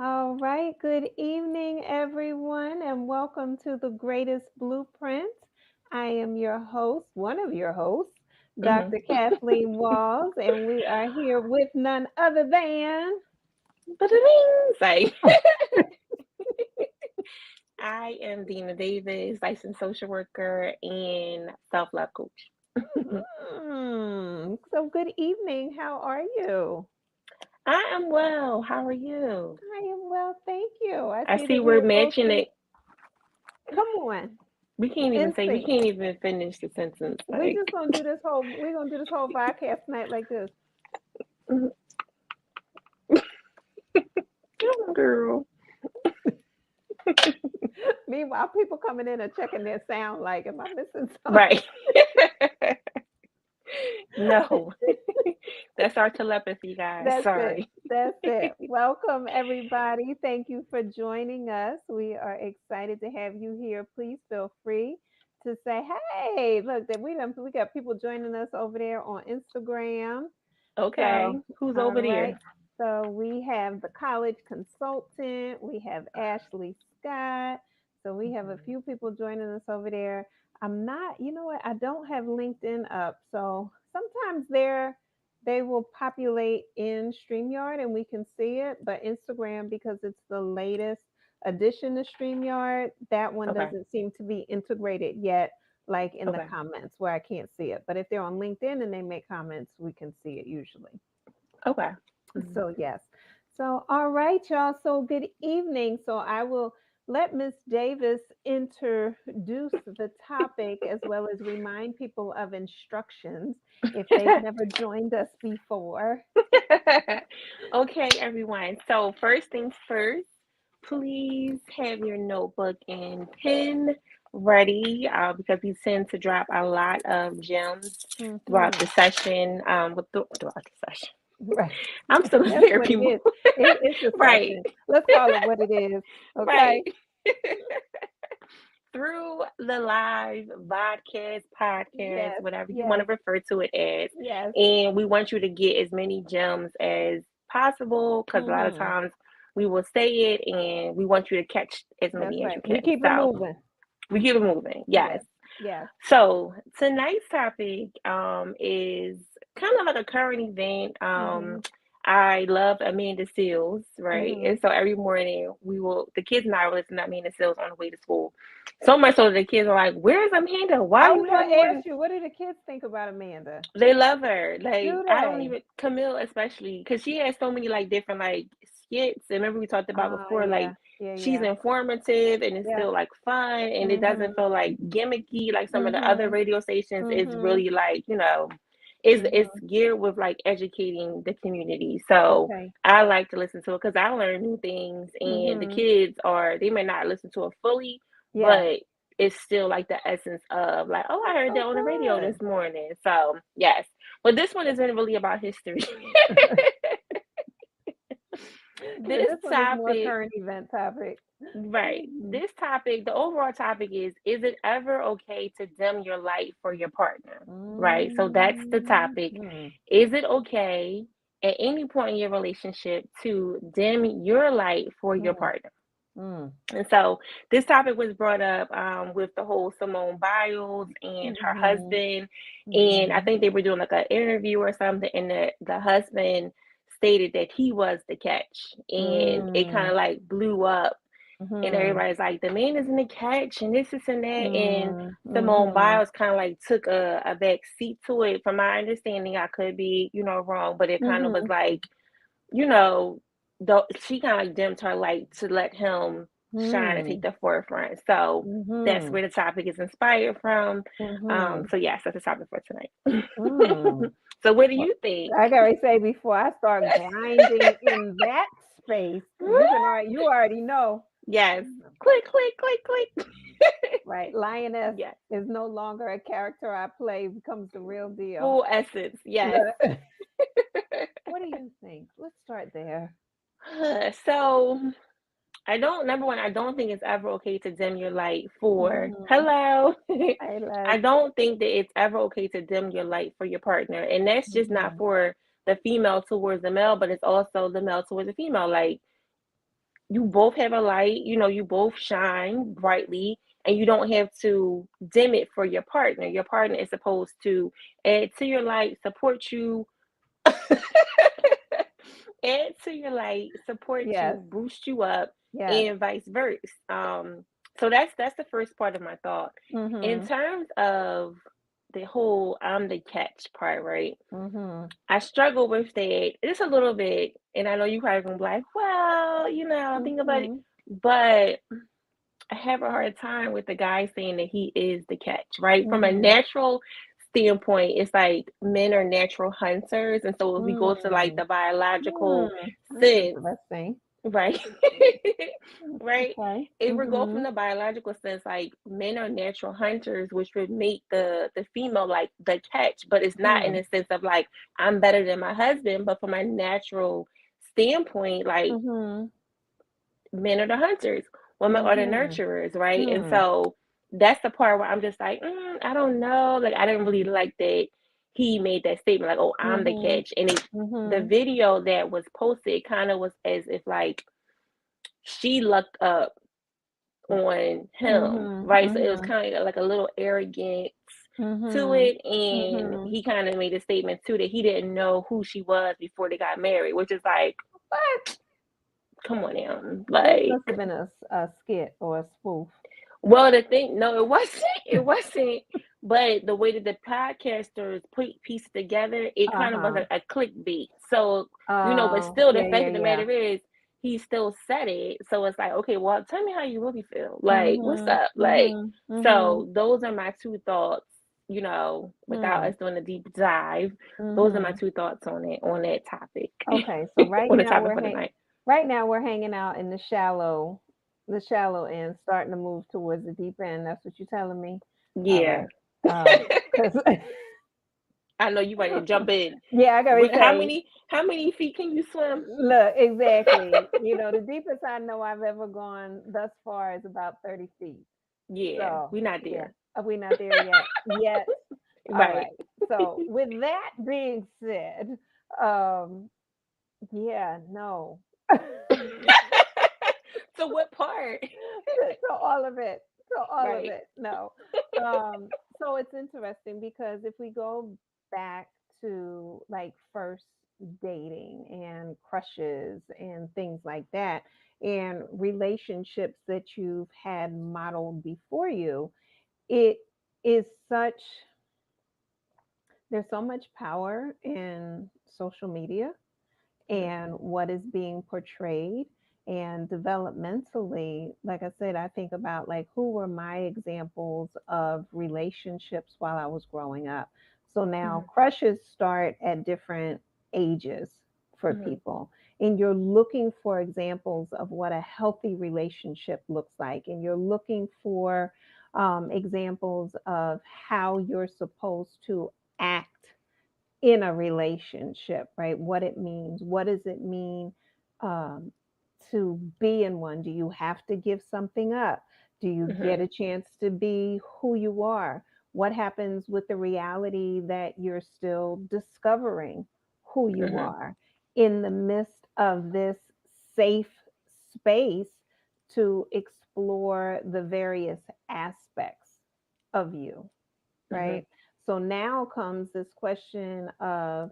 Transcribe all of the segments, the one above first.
All right. Good evening, everyone, and welcome to the Greatest Blueprint. I am your host, one of your hosts, Hmm. Dr. Kathleen Walls, and we are here with none other than. But it means like I am Deana Davis, licensed social worker and self-love coach. So, good evening. How are you? I am well. How are you? I am well, thank you. I I see see that we're we're both matching in. it. Come on, in We sync. can't even finish the sentence. We just gonna do this whole. We're gonna do this whole podcast tonight like this. Mhm. Come on, girl. Meanwhile, people coming in and checking their sound. Like, am I missing something? Right. No. That's our telepathy, guys. That's it. Sorry. That's it. Welcome, everybody. Thank you for joining us. We are excited to have you here. Please feel free to say, "Hey, look that we got people joining us over there on Instagram." Okay. So, Who's all over right. there? So we have the college consultant. We have Ashley Scott. So we have a Mhm. few people joining us over there. I'm not, you know what? I don't have LinkedIn up. So sometimes they will populate in StreamYard and we can see it. But Instagram, because it's the latest addition to StreamYard, that one Okay. doesn't seem to be integrated yet, like in the Okay. comments where I can't see it. But if they're on LinkedIn and they make comments, we can see it usually. Okay. Mhm. So, yes. So, all right, y'all. So, good evening. So, I will let Miss Davis introduce the topic as well as remind people of instructions if they've never joined us before. Okay, everyone. So, first things first, please have your notebook and pen ready because we tend to drop a lot of gems throughout Hmm. the session. Throughout the session. Right. I'm still in That's what therapy it mode. is. It's a Right, session. Let's call it what it is. right. Okay. Through the live podcast, Yes. whatever you want to Yes. refer to it as. Yes. And we want you to get as many gems as possible because a lot of Hmm. times we will say it and we want you to catch as That's many as right. you We can. keep it So moving. we keep it moving. Yes. Yes. Yes. So tonight's topic is kind of like a current event. Hmm. I love Amanda Seals, right? Hmm. And so every morning the kids and I will listen to Amanda Seals on the way to school. So much so that the kids are like, "Where's Amanda? Why I are you was going every to morning?" ask you, what do the kids think about Amanda? They love her. Like Do I don't they? even Camille especially because she has so many like different like skits. And remember we talked about Oh, before, like yeah. Yeah, she's yeah. informative and it's Yeah. still like fun and it doesn't Mhm. feel like gimmicky like some of the other Mhm. radio stations. It's Mhm. really like it's Mhm. geared with like educating the community. So Okay. I like to listen to it because I learn new things and the Mhm. kids are they may not listen to it fully, Yeah. but it's still like the essence of like, oh, I That's heard that so on the radio good. this morning. So yes, but this one isn't really about history. Yeah, This this one is more topic, current event topic. right? Mhm. This topic, the overall topic is it ever okay to dim your light for your partner? Right. So that's the topic. Mhm. Is it okay at any point in your relationship to dim your light for your Mhm. partner? Mhm. And so this topic was brought up with the whole Simone Biles and her Mhm. husband. And I Mhm. think they were doing like an interview or something. And the husband stated that he was the catch. And it kind Mhm. of like blew up. And Mhm. everybody's like, the man isn't a catch and this and that. And Mhm. Simone Mhm. Biles kind of like took a back seat to it. From my understanding, I could be, wrong. But it kind of was Mhm. like, you know, though she kind of dimmed her light to let him shine and take Mhm. the forefront. So that's Mhm. where the topic is inspired from. Mhm. So yes, that's the topic for tonight. Mm. So what do Well, you think? I gotta say before I start grinding in that space, you already know, Yes. Click, click, click, click. right? Lioness Yes. is no longer a character I play, becomes the real deal. Full essence. Yes. Look, what do you think? Let's start there. So I don't, number one, I don't think it's ever okay to dim your light for, Hmm. hello. I love. I don't think that it's ever okay to dim your light for your partner. And that's just not Hmm. for the female towards the male, but it's also the male towards the female. Like, you both have a light, you both shine brightly, and you don't have to dim it for your partner. Your partner is supposed to add to your light, support you, add to your light, support Yes. you, boost you up, Yes. and vice versa. So that's the first part of my thought. In Mhm. terms of the whole I'm the catch part, right? Mhm. I struggle with that just a little bit, and I know you probably gonna be like, well, think about it, Mhm. but I have a hard time with the guy saying that he is the catch, right? From a Mhm. natural standpoint, it's like men are natural hunters, and so if we go to like Mm. the biological That's sense, interesting. right? Right? Okay. If we go from Mhm. the biological sense, like men are natural hunters, which would make the female like the catch, but it's not in Hmm. the sense of like I'm better than my husband, but from a natural standpoint, like Mhm. men are the hunters, women are the Mhm. nurturers, right? And Hmm. so that's the part where I'm just like, I don't know. Like, I didn't really like that he made that statement, like, oh, I'm the Mhm. catch. And the Mhm. video that was posted kind of was as if, like, she lucked up on him, Mhm. right? So it was Mhm. kind of like a little arrogance to Mhm. it. And Mhm. he kind of made a statement, too, that he didn't know who she was before they got married, which is like, what? Come on now. This Like, must have been a skit or a spoof. well, the thing, no, it wasn't. It wasn't. But the way that the podcasters put pieces together, it kind of was Uh-huh. a clickbait. So, but still, the Yeah, fact yeah, of the yeah. matter is, he still said it. So it's like, okay, well, tell me how you really feel. Like, what's Mhm. up? Like, Mhm. Mhm. so those are my two thoughts. Without Hmm. us doing a deep dive, those are my Mhm. two thoughts on that topic, Okay, so on the topic for the night. right now we're hanging out in the shallow end, starting to move towards the deep end. That's what you're telling me. All Yeah. right. 'Cause I know you ready to jump in. yeah, I gotta How say, many feet can you swim? look, exactly. The deepest I know I've ever gone thus far is about 30 feet. Yeah, So we not yeah, there. are we not there yet? Yet. All Right. right. So with that being said, um, yeah, no. So what part? So all of it. So all of Right. it. No. Um, so it's interesting because if we go back to like first dating and crushes and things like that, and relationships that you've had modeled before you, it is such there's so much power in social media and what is being portrayed. And developmentally, like I said, I think about like who were my examples of relationships while I was growing up. So now Mhm, crushes start at different ages for mhm, people. And you're looking for examples of what a healthy relationship looks like. And you're looking for examples of how you're supposed to act in a relationship, right? What it means. What does it mean um, to be in one? Do you have to give something up? Do you get mhm, a chance to be who you are? What happens with the reality that you're still discovering who you mhm, are in the midst of this safe space to explore the various aspects of you, mhm, right? So now comes this question of,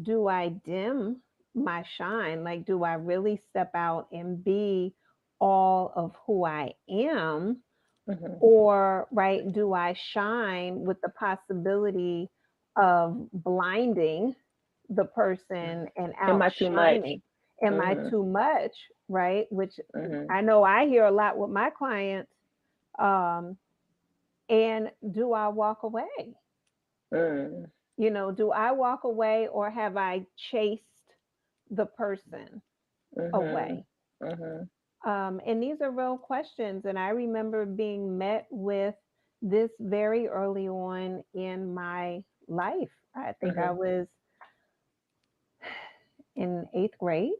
do I dim my shine? Like, do I really step out and be all of who I am? mhm, Or, right, do I shine with the possibility of blinding the mhm. person and Am I too much? outshining? Am I Mhm, too much? Right? Which mhm, I know I hear a lot with my clients. Um, and do I walk away? mhm, Do I walk away or have I chased the person mhm, away? mhm, And these are real questions. And I remember being met with this very early on in my life. I think I mhm, was in eighth grade,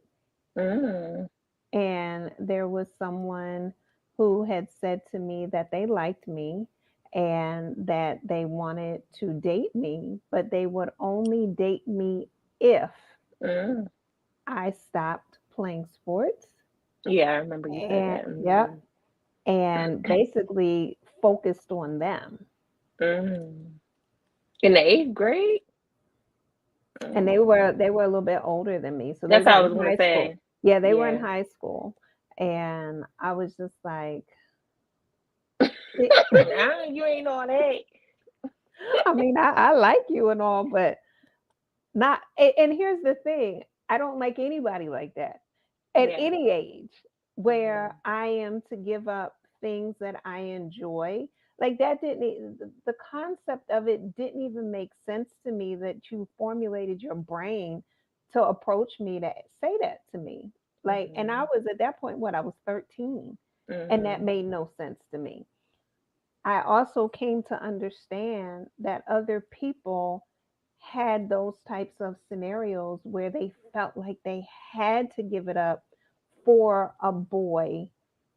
mhm, and there was someone who had said to me that they liked me and that they wanted to date me, but they would only date me if mhm, I stopped playing sports Yeah, I remember you said And that. yep, Mm-hmm. and basically focused on them. Mm. In the eighth grade? And Mm. they were a little bit older than me, so they That's what were I in was gonna high school. say. Yeah, they were in Yeah. high school, and I was just like, You ain't all that. I mean, I like you and all, but not. And here's the thing: I don't like anybody like that at Yeah. any age, where Mhm. I am to give up things that I enjoy. Like that didn't the concept of it didn't even make sense to me that you formulated your brain to approach me to say that to me. Like, and I Mhm. was at that point, what, I was 13, and that Mhm. made no sense to me. I also came to understand that other people had those types of scenarios where they felt like they had to give it up for a boy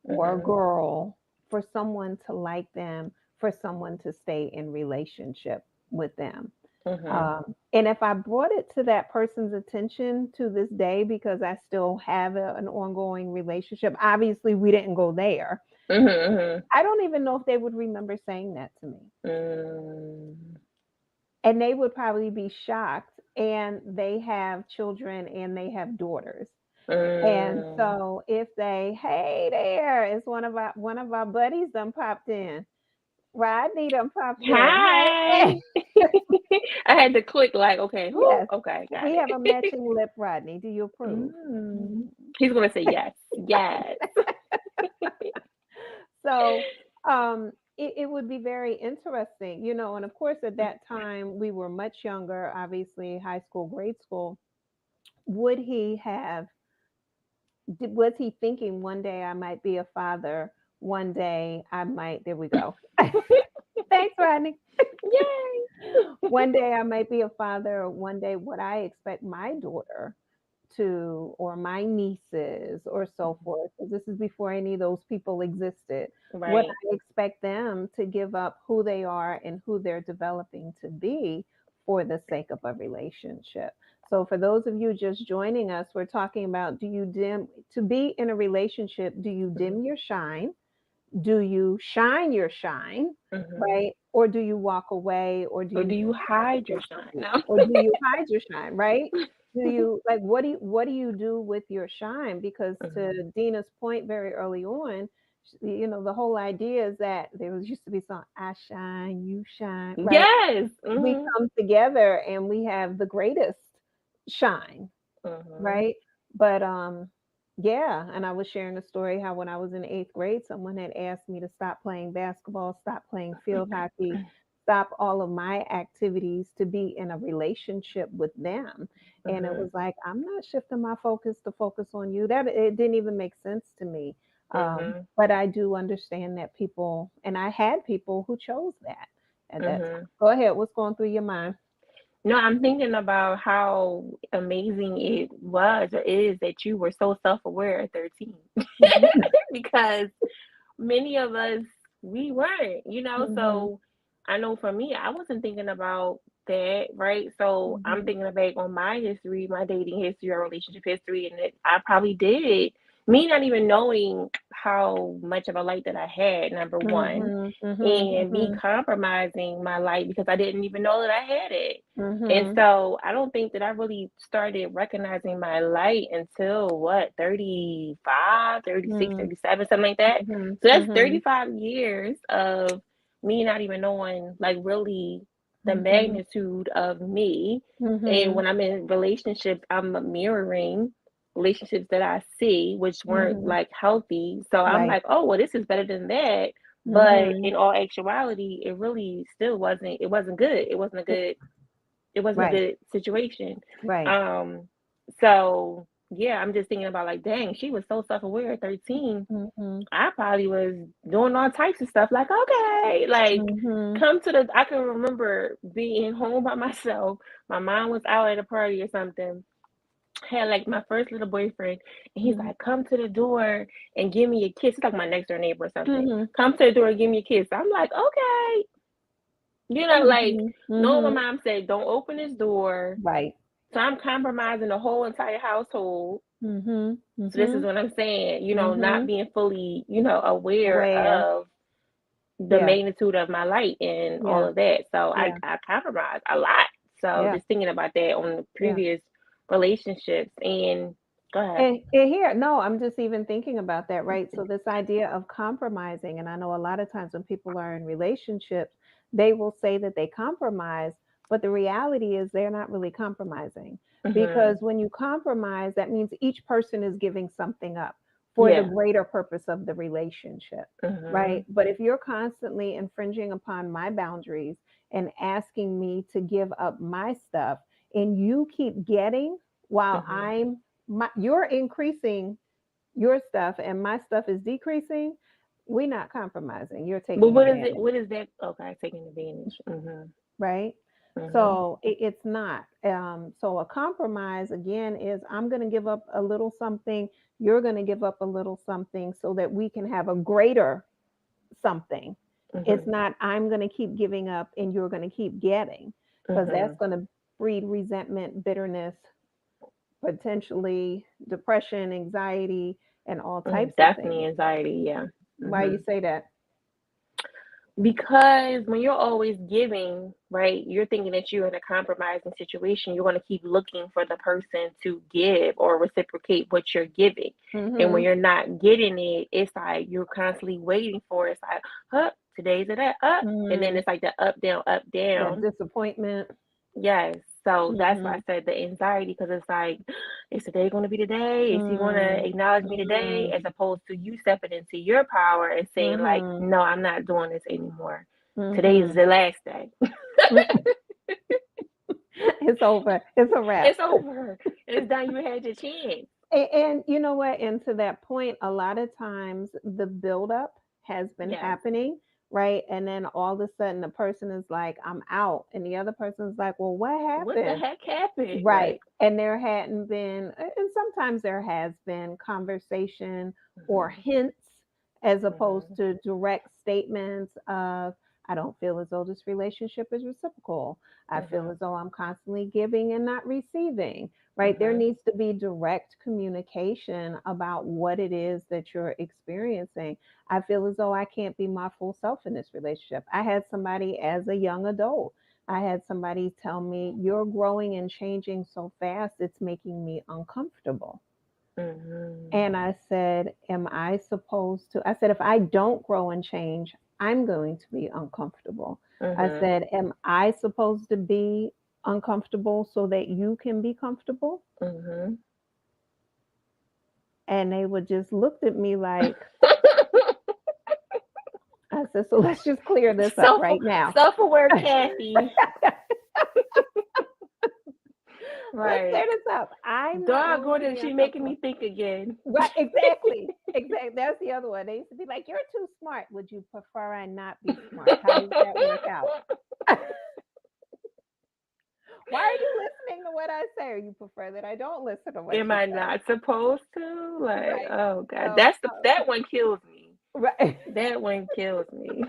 or a Mhm. girl, for someone to like them, for someone to stay in relationship with them. Mhm. And if I brought it to that person's attention to this day, because I still have an ongoing relationship, obviously we didn't go there. Mhm. Mhm. I don't even know if they would remember saying that to me. Mm. And they would probably be shocked. And they have children and they have daughters. And Mm. so if they, hey there, it's one of our buddies done popped in. Rodney done popped in. Hi. Hey. I had to click like, okay, who? Yes. Okay, got We have a it. matching lip, Rodney. Do you approve? Mm. He's gonna say yes. Yes. So it would be very interesting, and of course at that time we were much younger, obviously high school, grade school. Would he have was he thinking one day I might be a father, one day I might, there we go. Thanks, Rodney. Yay. One day I might be a father, one day would I expect my daughter to, or my nieces or so forth, 'cause this is before any of those people existed. Would Right. I expect them to give up who they are and who they're developing to be for the sake of a relationship? So for those of you just joining us, we're talking about, do you dim to be in a relationship, do you Mhm. dim your shine? Do you shine your shine, Mhm. right? Or do you walk away, or do Or you do you hide your shine? participate? No. Or do you hide your shine, right? Do you, like, what do you do with your shine? Because to Mhm. Deana's point very early on, the whole idea is that there was used to be some I shine, you shine, right? Yes. We Mhm. come together and we have the greatest shine, Mhm. right? But yeah, and I was sharing a story how when I was in 8th grade, someone had asked me to stop playing basketball, stop playing field hockey, stop all of my activities to be in a relationship with them. And it Mhm. was like, I'm not shifting my focus to focus on you. That it didn't even make sense to me. Mhm. But I do understand that people, and I had people who chose that at that time. Mhm. Go ahead. What's going through your mind? No, I'm thinking about how amazing it was or is that you were so self-aware at 13. Mhm. Because many of us, we weren't, Mhm. so I know for me, I wasn't thinking about that, right? So I'm Mhm. thinking back on my history, my dating history, our relationship history, and I probably did, me not even knowing how much of a light that I had, number one, Mhm. Mhm. and me Mhm. compromising my light because I didn't even know that I had it. And Mhm. so I don't think that I really started recognizing my light until what, 35, 36, Mhm. 37, something like that. Mhm. So that's Mhm. 35 years of me not even knowing, like, really the Mhm. magnitude of me. And Mhm. when I'm in relationships, I'm mirroring relationships that I see, which weren't Mhm. like healthy. So I'm Right. like, oh, well, this is better than that. But Mhm. in all actuality, it really still wasn't, it wasn't good. It wasn't a Right. good situation. Right. Um, so yeah, I'm just thinking about like, dang, she was so self-aware at 13. Mhm. I probably was doing all types of stuff like, okay, like Mhm. I can remember being home by myself. My mom was out at a party or something. Had like my first little boyfriend, and he's Mhm. like, come to the door and give me a kiss. He's like my next door neighbor or something. Mhm. Come to the door and give me a kiss. I'm like, okay. Like, Mhm. no, my Mhm. mom said, don't open this door. Right. So I'm compromising the whole entire household. Mhm. So this is Mhm. what I'm saying, you know, not Mhm. being fully, you know, aware Aware. of the Yeah. magnitude of my light and all Yeah. of that. So Yeah. I compromise a lot. So Yeah. just thinking about that on the Yeah. previous relationships and go ahead. And here, no, I'm just even thinking about that, right? So this idea of compromising, and I know a lot of times when people are in relationships, they will say that they compromise, but the reality is they're not really compromising. Mhm. Because when you compromise, that means each person is giving something up for the Yeah. greater purpose of the relationship, right? Mhm. But if you're constantly infringing upon my boundaries and asking me to give up my stuff, and you keep getting while Mhm. you're increasing your stuff and my stuff is decreasing, we're not compromising. You're But taking what is it? advantage, What is that? Okay, taking advantage. Mhm. right? Mhm. So it's not. So a compromise again is I'm going to give up a little something, you're going to give up a little something so that we can have a greater something. It's Mhm. not I'm going to keep giving up and you're going to keep getting, because that's Mhm. going to breed resentment, bitterness, potentially depression, anxiety, and all Mhm. types of Definitely things. anxiety. Yeah. Why you Mhm. say that? Because when you're always giving, right, you're thinking that you're in a compromising situation. You're going to keep looking for the person to give or reciprocate what you're giving. And when Mhm. you're not getting it, it's like you're constantly waiting for it. It's like, up, today's it up. And then Mm, it's like the up, down, up, that down. disappointment. Yes. So that's why I Mhm. said the anxiety, because it's like, is today going to be the day? Is he going to Mm. acknowledge me today? Mm. As opposed to you stepping into your power and saying, like, Mhm. no, I'm not doing this anymore. Today is Mhm. the last day. It's over. It's a wrap. It's over. It's done. You had your chance. And you know what? And to that point, a lot of times the buildup has been Yes. happening, right? And then all of a sudden the person is like, I'm out. And the other person's like, well, what What the happened? heck happened? Right. Right. And there hadn't been, and sometimes there has been conversation or Hmm. hints as opposed Hmm. to direct statements of, I don't feel as though this relationship is reciprocal. I feel Hmm. as though I'm constantly giving and not receiving, right? There Hmm. needs to be direct communication about what it is that you're experiencing. I feel as though I can't be my full self in this relationship. I had somebody as a young adult, I had somebody tell me, you're growing and changing so fast, it's making me uncomfortable. Hmm. And I said, am I supposed to? I said, if I don't grow and change, I'm going to be uncomfortable. I Hmm. said, am I supposed to be uncomfortable so that you can be comfortable? Hmm. And they would just looked at me like, I said, so let's just clear this up self right now. self aware Kathy. Let's clear Right. this up. I'm not going Doggone to it, be she making uncomfortable. me think again. Right, exactly. Exactly. That's the other one. They used to be like, "You're too smart. Would you prefer I not be smart? How does that work out?" Why are you listening to what I say? Or you prefer that I don't listen to what Am you I say? not supposed to? Like, Right. oh God, So, that one kills me. right. That one kills me.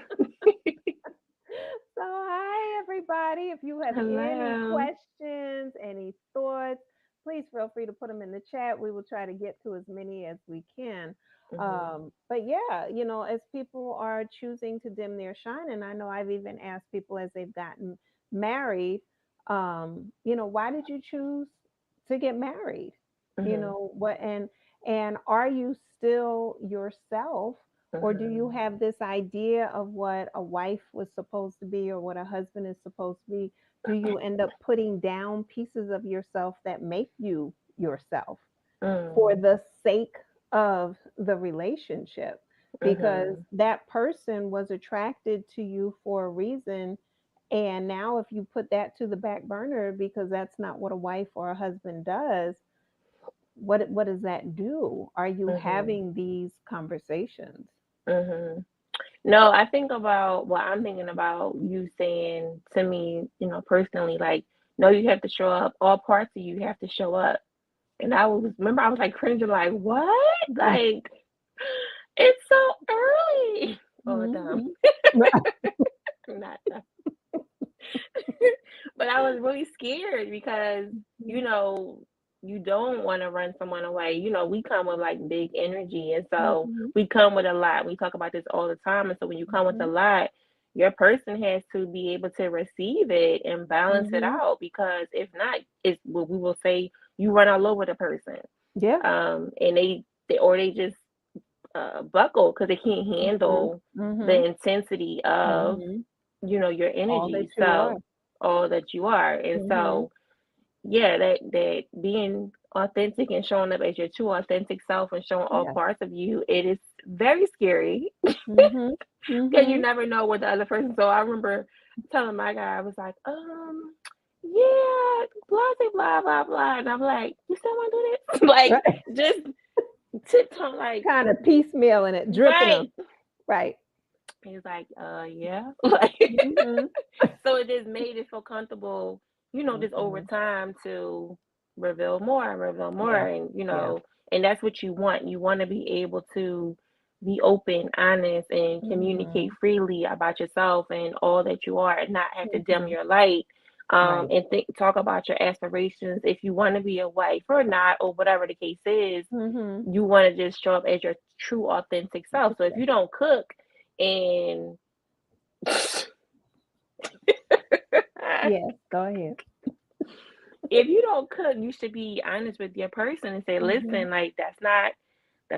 So, hi, everybody. If you have any Hello. questions, any thoughts, please feel free to put them in the chat. We will try to get to as many as we can. Mhm. But yeah, as people are choosing to dim their shine, and I know I've even asked people as they've gotten married, why did you choose to get married? Mhm. What and are you still yourself, or do you Mhm. have this idea of what a wife was supposed to be or what a husband is supposed to be? Do you end up putting down pieces of yourself that make you yourself for Mhm. the sake of the relationship? Because Mhm. that person was attracted to you for a reason. And now, if you put that to the back burner because that's not what a wife or a husband does, what does that do? Are you Mhm. having these conversations? Mhm. No, I think about what I'm thinking about you saying to me, personally, like, no, you have to show up. All parts of you have to show up. And I was like cringing, like, what? Like, it's so early. Oh, dumb. Mhm. Not dumb. But I was really scared because, you know, you don't want to run someone away. You know, we come with like big energy, and so Mm-hmm. we come with a lot. We talk about this all the time, and so when you come with a Mm-hmm. lot, your person has to be able to receive it and balance it Mm-hmm. out, because if not, it's what we will say, you run all over the person, Yeah. and they just buckle because they can't Mm-hmm. handle Mm-hmm. the intensity of, Mm-hmm. your All that energy. you are. So all that you are, and Mm-hmm. so yeah, that being authentic and showing up as your true authentic self and showing all Yeah. parts of you, it is very scary Mm-hmm. because you Mm-hmm. never know what the other person. So I remember telling my guy, I was like, yeah, blah blah blah, and I'm like, you still want to do this? Like, Right. just tiptoe, like, Kind of piecemealing it, dripping them. right. Right. He's like, yeah, like, Mm-hmm. so it just made it feel comfortable, just over Mm-hmm. time to reveal more, Yeah. and Yeah. and that's what you want. You want to be able to be open, honest, and communicate Mm-hmm. freely about yourself and all that you are, and not have to dim Mm-hmm. your light. Right. And talk about your aspirations if you want to be a wife or not, or whatever the case is. Mm-hmm. You want to just show up as your true, authentic self. So if you don't cook and Yes. Go ahead. if you don't cook, you should be honest with your person and say, Mm-hmm. listen, like, that's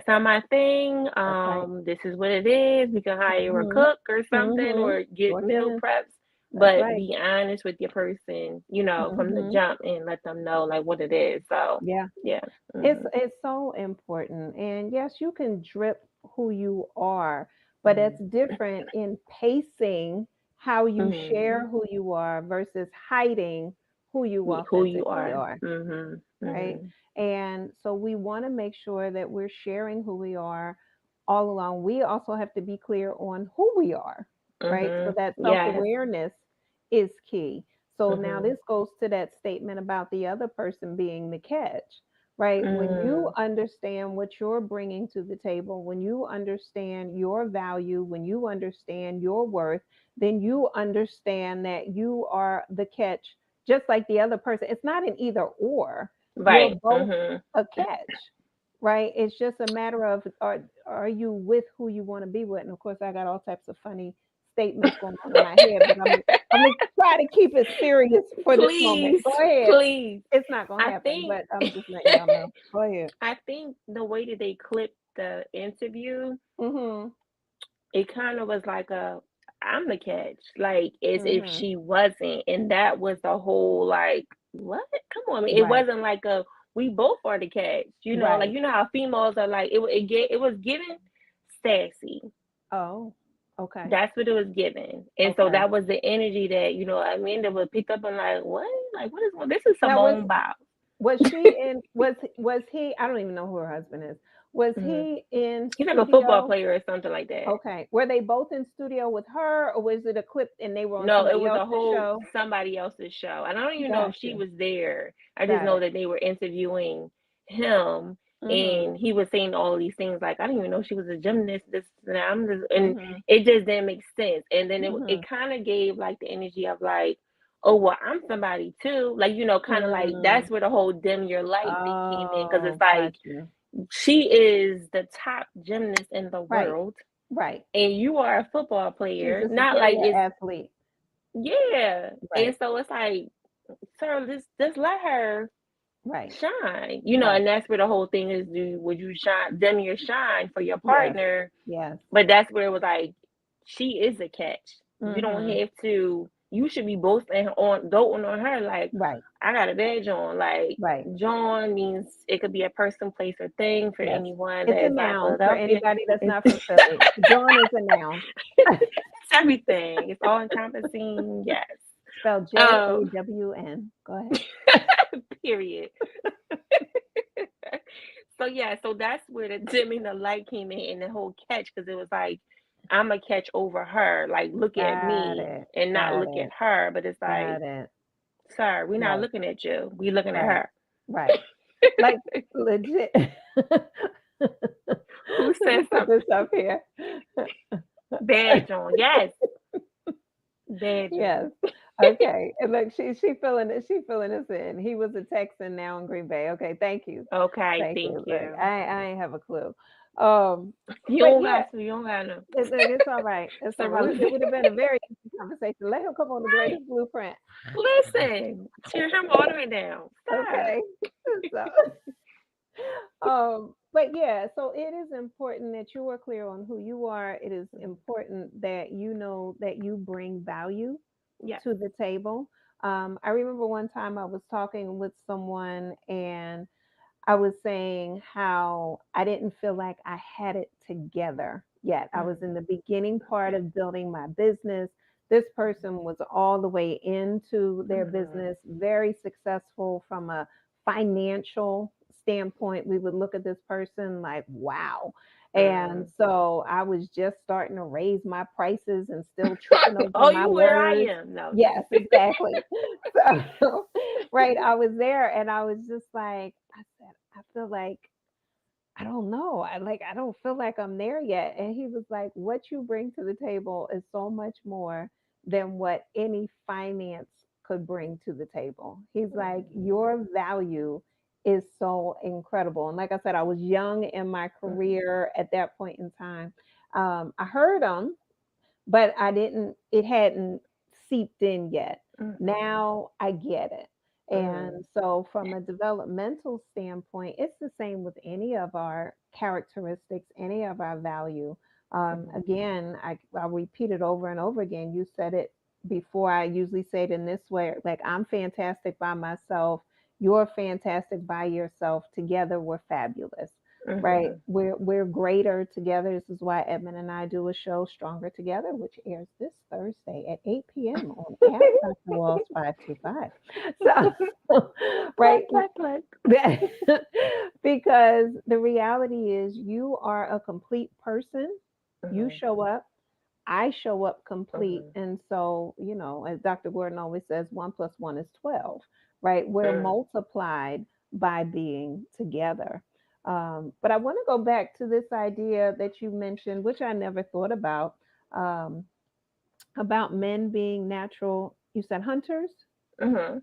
not my thing. That's right. This is what it is. We can hire a Mm-hmm. cook or something, Mm-hmm. or get Sure meal can. preps, That's but right. be honest with your person, from the Mm-hmm. jump, and let them know like what it is. So Yeah. yeah. It's so important. And yes, you can drip who you are, but it's Hmm. different in pacing how you Hmm. share who you are versus hiding who you Who you authentically are. are, Hmm. right? Hmm. And so we want to make sure that we're sharing who we are all along. We also have to be clear on who we are, right? So Hmm. that self Yes. awareness is key. So now Hmm. this goes to that statement about the other person being the catch, right? When you Hmm. understand what you're bringing to the table, when you understand your value, when you understand your worth, then you understand that you are the catch, just like the other person. It's not an either or, you're Right. both Hmm. a catch, right? It's just a matter of are you with who you want to be with? And of course, I got all types of funny statements going on in my head, but I'm gonna try to keep it serious for this moment. Please, Go ahead. please. It's not gonna I happen, think but I'm just letting y'all know. Go ahead. I think the way that they clipped the interview, Mhm. it kind of was like a I'm the catch, like as if Mhm. she wasn't, and that was the whole like what? Come on, man. It Right. wasn't like a we both are the catch, like Right. how females are like it was given sassy. Oh. Okay. That's what it was given, and so Okay. that was the energy that Amanda would pick up and like what is this is Now Simone Biles. was she in was he, I don't even know who her husband is. Was Mhm. he in He's like a football studio? player or something like that. Okay. Were they both in studio with her, or was it a clip and they were on No, it somebody was a else's whole show? somebody else's show. And I don't even know if Got she you. was there. I just Got know it. that they were interviewing him, Mhm. and he was saying all these things like I didn't even know she was a gymnast, this and that. And Mhm. it just didn't make sense. And then it Mhm. kind of gave like the energy of like, oh well, I'm somebody too. Like, kind of like Mm. that's where the whole dim your light thing came in, because it's Oh, got like you. she is the top gymnast in the Right. world, Right. and you are a football She's player. a Not like superior it's athlete. yeah. And Right. so it's like, sir, just let her Right. shine. Right. And that's where the whole thing is, would you shine dim your shine for your Yes. partner? Yes. But that's where it was like, she is a catch. You don't Mhm. have to, you should be boasting on doting on her like, Right. I got a badge on. Like, Right. John means it could be a person, place, or thing for Yes. anyone It's that a is not noun for Philadelphia. anybody that's It's, not from Philly. Dawn is a noun. everything. It's all encompassing. Yes. Spelled Um, JAWN. Go ahead. period. So yeah, so that's where the dimming the light came in, and the whole catch, because it was like I'm a catch over her, like look at Got me it. and not Got look at it. her. But it's like, Got it. sir, we're not Right. looking at you, we looking at Right. her. Right. Like legit. Who Let me said put something? this up here. Badge on, yes, badge Yes. on. Okay. And look, she feeling it. She feeling us in. He was a Texan now in Green Bay. Okay. Thank you. Okay, Thank thank you. Look, you. I ain't have a clue. Um, You but don't yeah, got to. You don't got to. look, it's all right. It's It's all right. It irrelevant. would have been a very easy conversation. Let him come on the Right. greatest blueprint. Listen, tear him all the way down. Stop. Okay. So, but yeah, so it is important that you are clear on who you are. It is important that you know that you bring value Yes. to the table. I remember one time I was talking with someone and I was saying how I didn't feel like I had it together yet. I was Mm, in the beginning part of building my business. This person was all the way into their mm, business, very successful from a financial standpoint. We would look at this person like, wow. And mm. so I was just starting to raise my prices and still tripping over Oh, my you where I words. am? No, just Yes, exactly. So, right, I was there and I was just like, I said, I feel like I don't know. I don't feel like I'm there yet. And he was like, what you bring to the table is so much more than what any finance could bring to the table. He's like, mm, your value is so incredible. And like I said, I was young in my mm, career at that point in time. I heard him, but it hadn't seeped in yet. mm, Now I get it. mm, And so, from a developmental standpoint, it's the same with any of our characteristics, any of our value. mm, Again, I'll repeat it over and over again. You said it before. I usually say it in this way like, I'm fantastic by myself. You're fantastic by yourself. Together, we're fabulous, right? mm. We're greater together. This is why Edmund and I do a show, Stronger Together, which airs this Thursday at 8 p.m. on at Dr. Walls 525. So, Plug, right, plug, plug. because the reality is you are a complete person. You Mm, show up. I show up complete. mm, And so, as Dr. Gordon always says, 1 plus 1 is 12, right? We're mm, multiplied by being together. But I want to go back to this idea that you mentioned, which I never thought um, about men being natural. You said hunters? mm.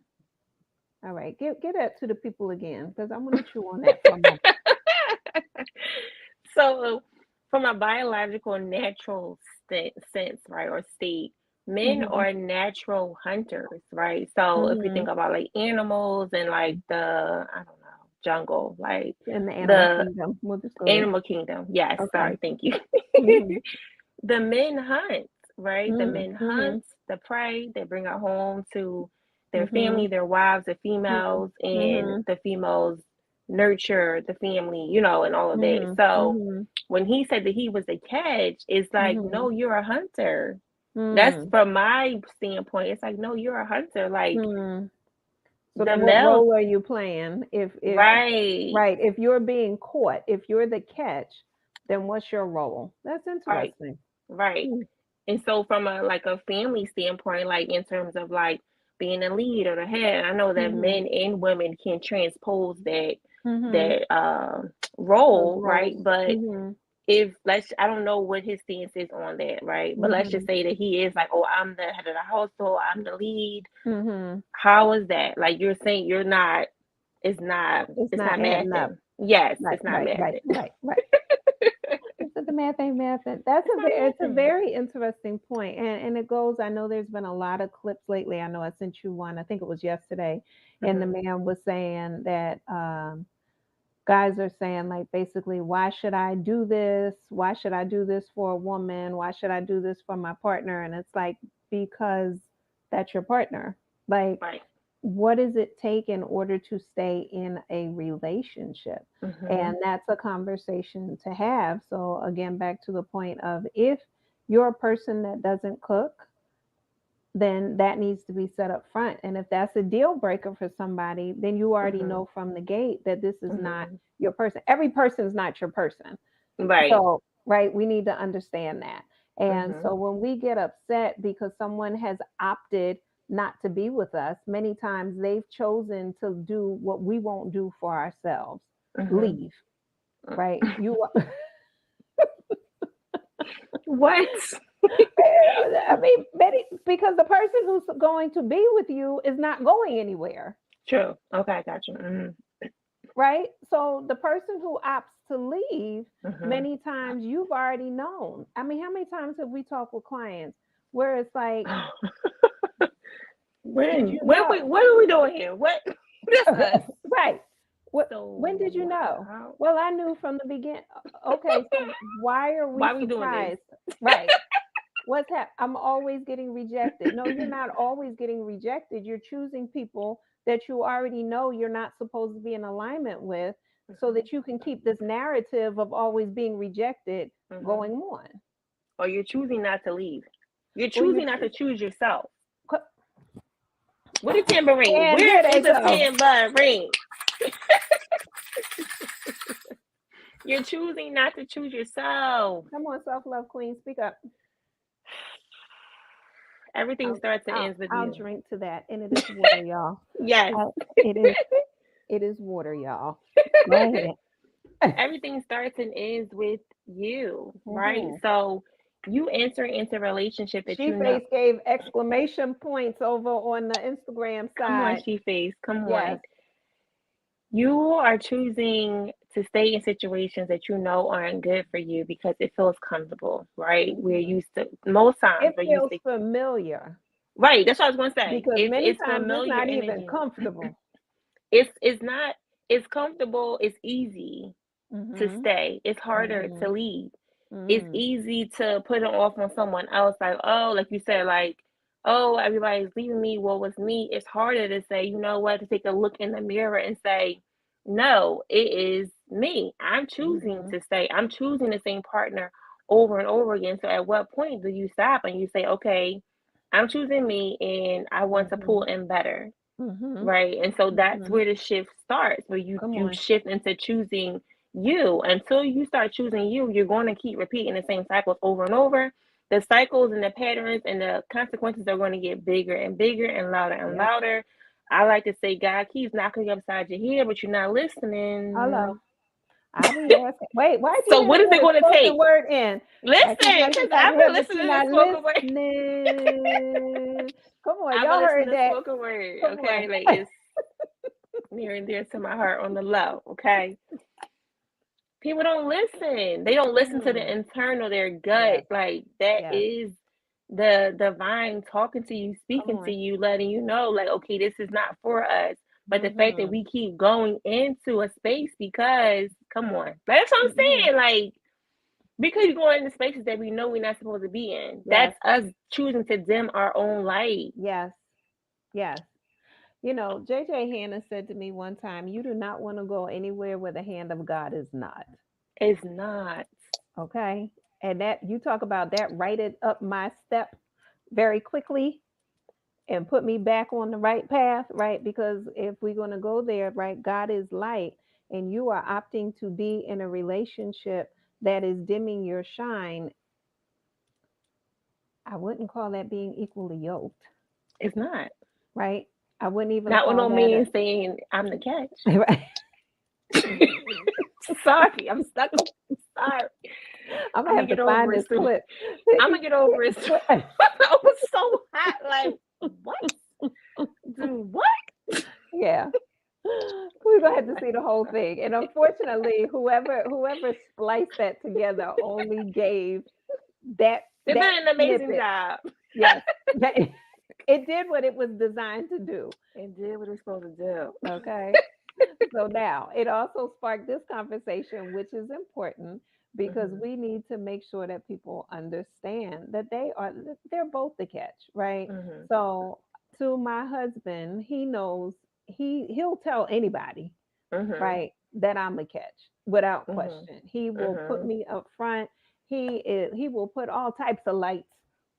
All right, get that to the people again, because I want to chew on that for a moment. So, from a biological, natural sense, right, or state, men Hmm. are natural hunters, right? So, if you Hmm. think about like animals and like I don't know, jungle, like In the animal the kingdom, we'll just go there. animal kingdom. Yes, Okay. sorry, thank you. Hmm. The men hunt, right? The men Hmm. hunt the prey. They bring it home to their Hmm. family, their wives, the Mhm. females, and Mhm. the females nurture the family, and all of that. Mhm. So Mhm. when he said that he was a catch, it's like, Mhm. no, you're a hunter. That's Mm. from my standpoint. It's like, no, you're a hunter. Like Mm. So the then what males, role are you playing if right, right, if you're being caught, if you're the catch, then what's your role? That's right, interesting. right. Mm. And so from a family standpoint, like in terms of like being a lead or the head, I know that Mhm. men and women can transpose that Mhm. that Those role, right? roles. But Mhm. if I don't know what his stance is on that, right? But let's just Mhm. say that he is like, oh, I'm the head of the household, I'm the lead. Mhm. How is that? Like you're saying It's it's not not adding up. mathing. Yes, Right, it's not right, right, mathing. right, right. So the math ain't math. It's not It's a mathing. very interesting point, and it goes. I know there's been a lot of clips lately. I know I sent you one. I think it was yesterday, and the Mm-hmm. man was saying that guys are saying like basically, why should I do this? Why should I do this for a woman? Why should I do this for my partner? And it's like because that's your partner. Like Right. what does it take in order to stay in a relationship? Mm-hmm. And that's a conversation to have. So, again, back to the point of if you're a person that doesn't cook, then that needs to be set up front. And if that's a deal breaker for somebody, then you already Mm-hmm. know from the gate that this is not Mm-hmm. your person. Every person is not your person. Right. So, right, we need to understand that. And Mm-hmm. so when we get upset because someone has opted not to be with us, many times they've chosen to do what we won't do for ourselves. Mm-hmm. Leave, right? You What? I mean, Betty, because the person who's going to be with you is not going anywhere, True. Okay, I got you. right? So the person who opts to leave, Mm-hmm. many times you've already known. I mean, how many times have we talked with clients where it's like, did you know? What are we doing here? What? This us. Right. When did you So know? how? Well, I knew from the beginning. Okay, so why are we Why are we doing this? surprised? Right. I'm always getting rejected. No, you're not always getting rejected. You're choosing people that you already know you're not supposed to be in alignment with so Hmm. that you can keep this narrative of always being rejected Hmm. going on. Or you're choosing not to leave. You're Or you choosing not to choose yourself. co- What a tambourine? and Where here they is a go. tambourine? You're choosing not to choose yourself. Come on, self-love queen, speak up. Everything starts and ends with I'll you. drink to that. And it is water, y'all. Yes. Uh, it is it is water, y'all. Go ahead. Everything starts and ends with you, right? Hmm. So you enter into a relationship that She you know. face gave exclamation points over on the Instagram Come on, side. she face. Come Yes. on. You are choosing to stay in situations that you know aren't good for you because it feels comfortable, right? We're Hmm. used to, most times It we're used feels to, familiar right? That's what I was going to say. because many It's times it's familiar not even energy. comfortable. It's not, it's comfortable, it's easy to Hmm. stay, it's harder Hmm. to leave. It's Hmm. easy to put it off on someone else, like, oh, like you said, like, oh, everybody's leaving me. Well, with me, it's harder to say, you know what, to take a look in the mirror and say, no, it is me. I'm choosing Hmm. to stay. I'm choosing the same partner over and over again. So at what point do you stop and you say, okay, I'm choosing me and I want to pull Hmm. in better, Hmm. right? And so that's Hmm. where the shift starts, where you Come you on. shift into choosing you. Until you start choosing you, you're going to keep repeating the same cycles over and over. The cycles and the patterns and the consequences are going to get bigger and bigger and louder and Yep. louder. I like to say God keeps knocking you upside your head, but you're not Hello. listening. I be asking. Wait, why'd So you what have is it that going to spoken take? word in? Listen, God keep knocking because inside I've your been head, but you're listening to not spoken word. listening. Come on, I've been y'all listening heard to that. spoken word. Come Okay, on. like it's near and dear to my heart on the low. Okay, people don't listen. They don't listen to the Mm. internal, their gut. Yes, Like that yes. is the divine talking to you, Come speaking to on. you, letting you know, like, okay, this is not for us. But the fact that Mm-hmm. we keep going into a space because, come on, that's what I'm Mm-hmm. saying. Like, because we're going into spaces that we know we're not supposed to be in. Yes, That's us choosing to dim our own light. yes, yes. JJ Hanna said to me one time, "You do not want to go anywhere where the hand of God is not." It's not. Okay. And that you talk about that righted up my step very quickly and put me back on the right path, right? Because if we're going to go there, right, God is light, and you are opting to be in a relationship that is dimming your shine. I wouldn't call that being equally yoked, It's not. right? I wouldn't even Not with call no that a means saying I'm the catch. right. Sorry, I'm stuck. I'm sorry. I'm I'm gonna gonna have to get find over it this soon. clip. I'm gonna get over it soon. I was so hot. Like, what? Dude, what? Yeah. We're gonna have to see the whole thing. And unfortunately, whoever spliced that together only gave They that did an amazing snippet. job. Yes. It did what it was designed to do. And did what it's supposed to do. Okay. So now it also sparked this conversation, which is important because Mhm. we need to make sure that people understand that they're both the catch, right? Mhm. So to my husband, he knows he'll tell anybody, Mhm. right, that I'm a catch without Mhm. question. He will put Mhm. me up front. He will put all types of lights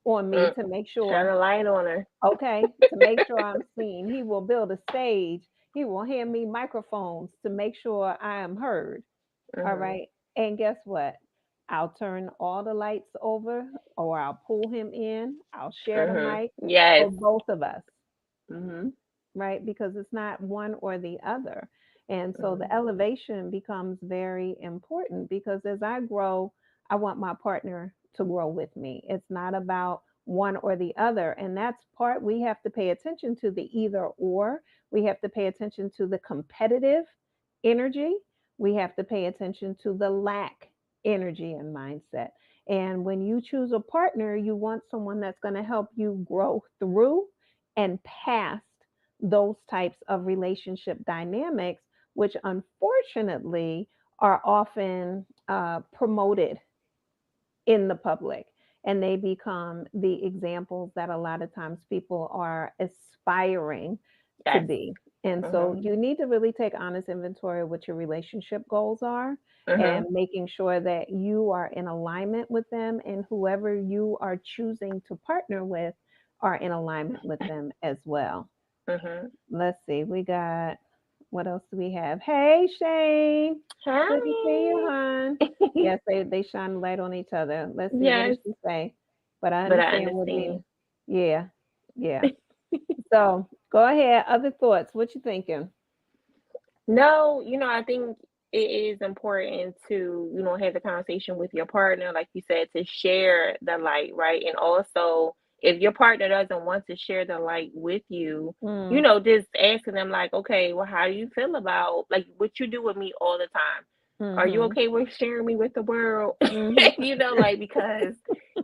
on me Mm. to make Shine sure, a light on her. okay, to make sure I'm seen. He will build a stage. He will hand me microphones to make sure I am heard. All Mhm. right. And guess what? I'll turn all the lights over or I'll pull him in. I'll share the Mhm. mic Yes. for both of us, Mhm. right? Because it's not one or the other. And so the Mhm. elevation becomes very important because as I grow, I want my partner. to grow with me. It's not about one or the other. And that's part we have to pay attention to the either or. We have to pay attention to the competitive energy. We have to pay attention to the lack energy and mindset. And when you choose a partner, you want someone that's going to help you grow through and past those types of relationship dynamics, which unfortunately are often promoted in the public, and they become the examples that a lot of times people are aspiring to Yes. be. And so Mhm. you need to really take honest inventory of what your relationship goals are, and Mhm. making sure that you are in alignment with them, and whoever you are choosing to partner with are in alignment with them as well. Mhm. Let's see, we got, what else do we have? Hey, Shane. Good to see you, Hi. hon. Yes, they shine light on each other. Let's see, what does Yes, she say? But I but I understand what Deana. understand. Yeah, yeah. So go ahead. Other thoughts? What you thinking? No, I think it is important to, have the conversation with your partner, like you said, to share the light, right? And also, if your partner doesn't want to share the light with you, Mm, just asking them, like, okay, well, how do you feel about, like, what you do with me all the time? Are you mm-hmm. okay with sharing me with the world? Mm-hmm. Like, because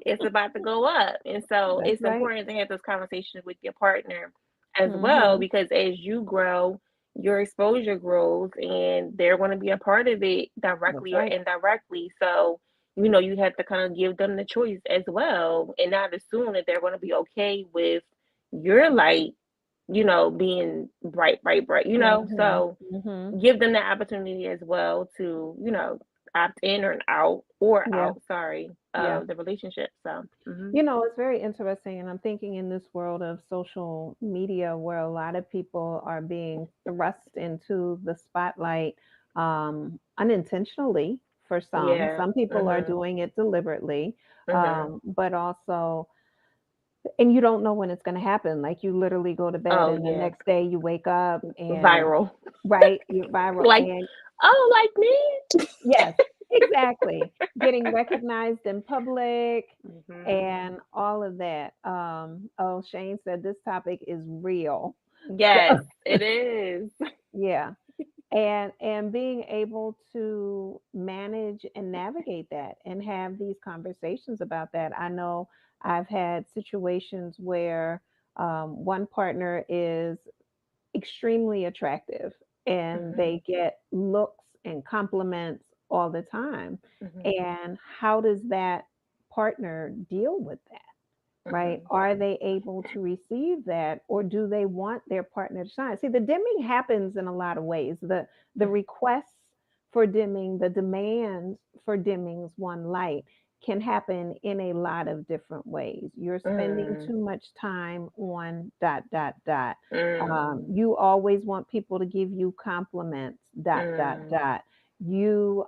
it's about to go up. And so That's it's right. important to have those conversations with your partner as well, Mm-hmm. because as you grow, your exposure grows and they're going to be a part of it That's directly or right. indirectly. So, you have to kind of give them the choice as well and not assume that they're going to be okay with your light, being bright, bright, bright, Mm-hmm. So Mm-hmm. give them the opportunity as well to, opt in or out or Yeah. out, sorry, Yeah. of the relationship. So, It's very interesting, and I'm thinking in this world of social media where a lot of people are being thrust into the spotlight unintentionally for some. yeah. Some people are Mhm. doing it deliberately, Mhm. but also, and you don't know when it's going to happen. Like you literally go to bed, Oh, and the yeah. next day you wake up and Viral. right, you're viral, Like, and oh, like me? yes, exactly. Getting recognized in public Mhm. and all of that. Oh, Shane said this topic is real. So Yes, it is. yeah. And being able to manage and navigate that and have these conversations about that. I know I've had situations where one partner is extremely attractive and Mhm. they get looks and compliments all the time. Mhm. And how does that partner deal with that? Right? Mhm. Are they able to receive that, or do they want their partner to shine? See, the dimming happens in a lot of ways. The requests for dimming, the demands for dimming's one light can happen in a lot of different ways. You're spending Mm. too much time on dot dot dot. Mm. You always want people to give you compliments dot dot Mm. dot. You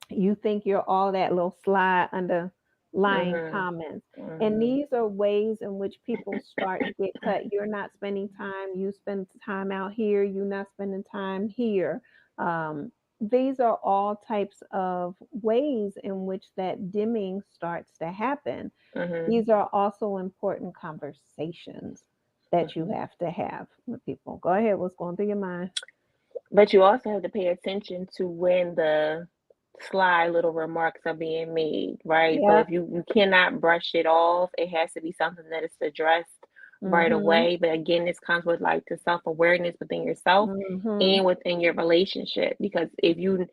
you think you're all that little sly underlying Mhm. comments. And Mhm. these are ways in which people start to get cut. You're not spending time, you spend time out here, you're not spending time here. Um, these are all types of ways in which that dimming starts to happen. Mhm. These are also important conversations that you Mhm. have to have with people. Go ahead, what's going through your mind? But you also have to pay attention to when the sly little remarks are being made, right? So Yeah. if you cannot brush it off, it has to be something that is addressed right Mm-hmm. away. But again, this comes with like the self-awareness within yourself Mm-hmm. and within your relationship. Because if you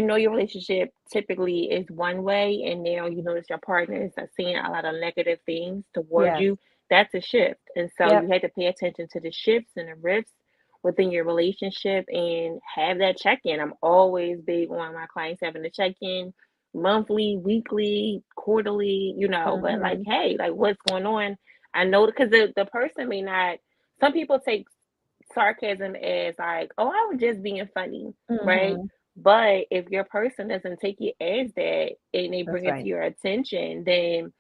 know your relationship typically is one way and now you notice your partner is saying a lot of negative things towards Yes. you, that's a shift. And so you Yep. had to pay attention to the shifts and the rifts within your relationship and have that check in. I'm always big on my clients having a check in monthly, weekly, quarterly, but like, Mhm. hey, like what's going on? I know because the person may not, some people take sarcasm as like, oh, I was just being funny, right? Mhm. But if your person doesn't take it as that and they That's bring it to right. your attention, then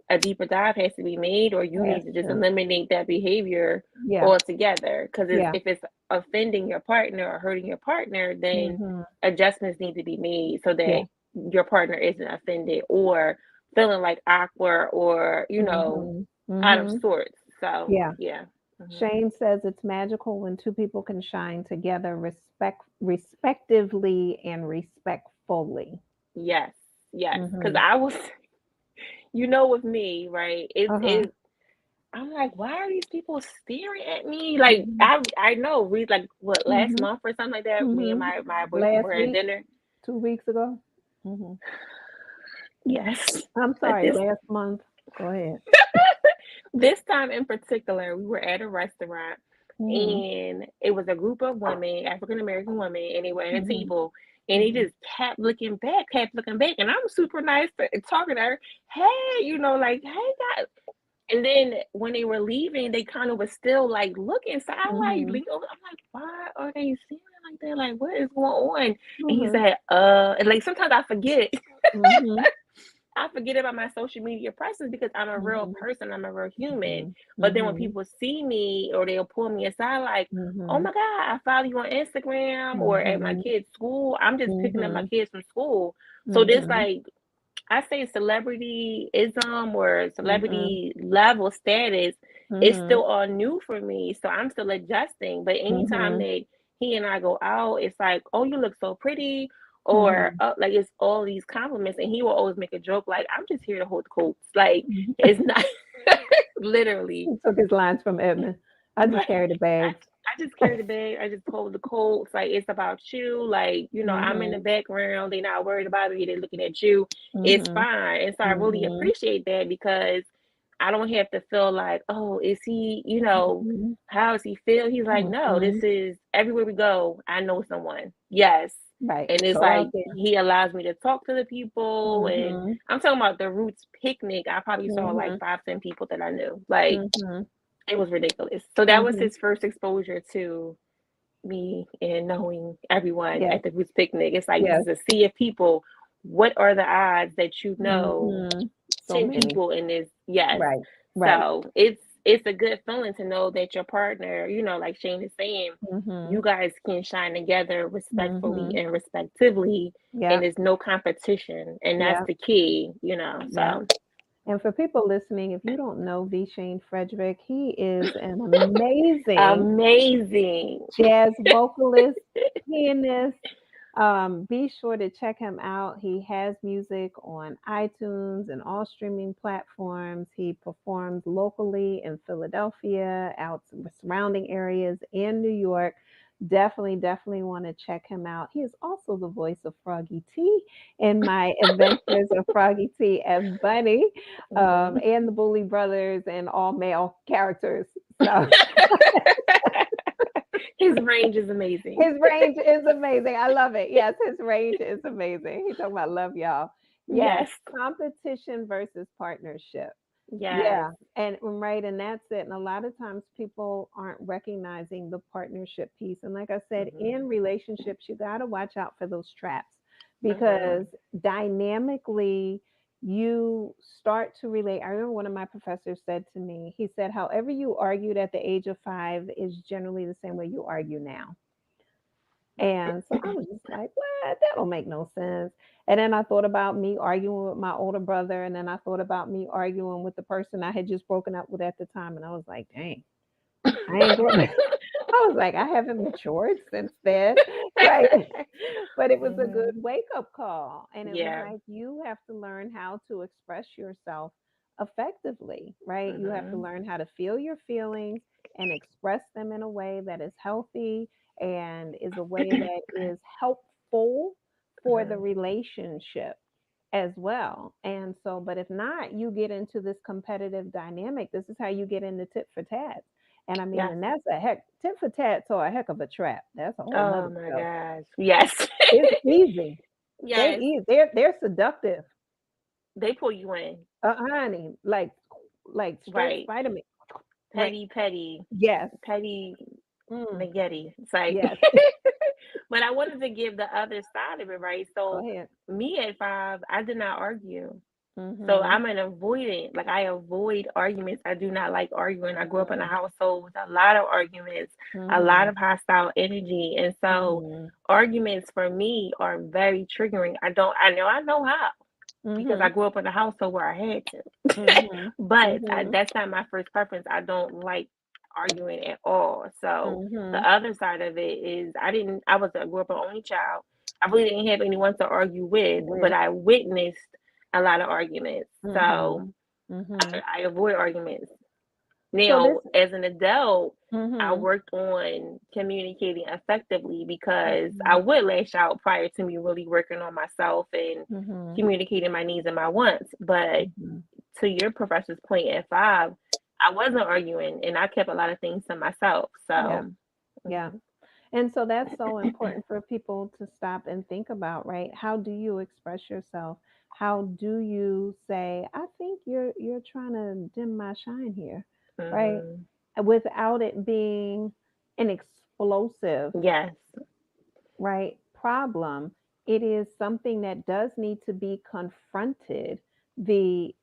a deeper dive has to be made, or you need Has to just to. eliminate that behavior Yeah. altogether. Because Yeah. if it's offending your partner or hurting your partner, then Mhm. adjustments need to be made so that Yeah. your partner isn't offended or feeling like awkward or, Mhm. out of Mhm. sorts. So, Yeah. yeah. Hmm. Shane says it's magical when two people can shine together respectively and respectfully. Yes. Yes. Because Mhm. I was, with me, right? Uh-huh. I'm like, why are these people staring at me? Like, Mhm. I know, we like what last Mhm. month or something like that. Me and Mhm. my boyfriend Last were at week, dinner. 2 weeks ago. Mhm. Yes, I'm but sorry, last month. Go ahead. this time in particular, we were at a restaurant, Mhm. and it was a group of women, African American women, and they were at a Mhm. table, and they Mhm. just kept looking back, and I'm super nice to talking to her. Hey, like, hey guys. And then when they were leaving, they kind of was still like looking. So I like Mhm. leaned over. I'm like, why are they staring like that? Like, what is going on? And he Mhm. said, and like sometimes I forget. Mhm. I forget about my social media presence because I'm a real Mhm. person. I'm a real human. Mhm. But then when Mhm. people see me or they'll pull me aside, like, oh Mhm. my God, I follow you on Instagram or at my Mhm. kids' school. I'm just picking up my Mhm. kids from school. So this Mhm. like I say celebrityism or Mhm. celebrity level status is Mhm. still all new for me. So I'm still adjusting. But anytime Mhm. that he and I go out, it's like, oh, you look so pretty. Or Mhm. like it's all these compliments, and he will always make a joke like, "I'm just here to hold the coats." Like Mhm. it's not literally, He took his lines from Edmund. I just but carry the bags. I just carry the bag. I just hold the coats. Like it's about you. Like I'm in the Mhm. background. They're not worried about me. They're looking at you. It's Mhm. fine. And so I really Mhm. appreciate that because I don't have to feel like, oh, is he? Mhm. How does he feel? He's like, no. This Mhm. is everywhere we go. I know someone. Yes. Right. And it's Go out like there. he allows me to talk to the people, and Mhm. I'm talking about the Roots picnic. I probably saw like Mhm. 5, 10 people that I knew. Like Mhm. it was ridiculous. So that was Mhm. his first exposure to me and knowing everyone Yes. at the Roots picnic. It's like this Yes. is a sea of people. What are the odds that Mhm. So 10 many. people in this? Yes. Right. Right. So it's a good feeling to know that your partner, like Shane is saying, you Mhm. guys can shine together respectfully Mhm. and respectively, and Yep. there's no competition, and that's Yep. the key. Yep. So And for people listening, if you don't know V. Shane Frederick, he is an amazing amazing. jazz vocalist, pianist. Be sure to check him out. He has music on iTunes and all streaming platforms. He performs locally in Philadelphia, out in the surrounding areas, in New York. Definitely, definitely want to check him out. He is also the voice of Froggy T in my Adventures of Froggy T as Bunny, Mhm. and the Bully Brothers and all male characters. So His range is amazing. his range is amazing. I love it. Yes, his range is amazing. He talking about love y'all. Yes, Yes. competition versus partnership. Yes. Yeah, and right, and that's it. And a lot of times people aren't recognizing the partnership piece. And like I said, Mhm. in relationships, you got to watch out for those traps because Mhm. dynamically you start to relate. I remember one of my professors said to me, he said, however you argued at the age of 5 is generally the same way you argue now. And so I was just like, what? That don't make no sense. And then I thought about me arguing with my older brother. And then I thought about me arguing with the person I had just broken up with at the time. And I was like, dang, I ain't grown. I was like, I haven't matured since then. Right. But it was a good Mhm. wake up call. And it was Yeah. like, you have to learn how to express yourself effectively, right? You have to Mhm. learn how to feel your feelings and express them in a way that is healthy and is a way that is helpful for the Mhm. relationship as well. And so, but if not, you get into this competitive dynamic. This is how you get into tit for tat. And I mean, Yes. and that's a heck, tit for tat, so a heck of a trap. That's a whole Oh nother my show. gosh. Yes. It's easy. They Yes. easy. They're seductive. They pull you in. Honey, like straight Right. Spider Man. Right. Petty, petty, Yes. petty Mm, McGetty. It's like, yes. but I wanted to give the other side of it, right? Go So, ahead. me at 5, I did not argue. So Mhm. I'm an avoidant. Like I avoid arguments. I do not like arguing. I grew up in a household with a lot of arguments, a lot Mhm. of hostile energy. And so Mhm. arguments for me are very triggering. I know how because I Mhm. grew up in a household where I had to. Mhm. But Mhm. that's not my first preference. I don't like arguing at all. So the Mhm. other side of it is I grew up an only child. I really didn't have anyone to argue with, but With. I witnessed a lot of arguments. Mhm. So Mhm. I avoid arguments. So this. Now, as an adult, I Mhm. worked on communicating effectively because I Mhm. would lash out prior to me really working on myself and Mhm. communicating my needs and my wants. But Mhm. to your professor's point at 5, I wasn't arguing and I kept a lot of things to myself. Yeah. So, Yeah. And so that's so important for people to stop and think about, right? How do you express yourself? How do you say, I think you're trying to dim my shine here, right? mhm. Without it being an explosive, Yes. right, problem. It is something that does need to be confronted. The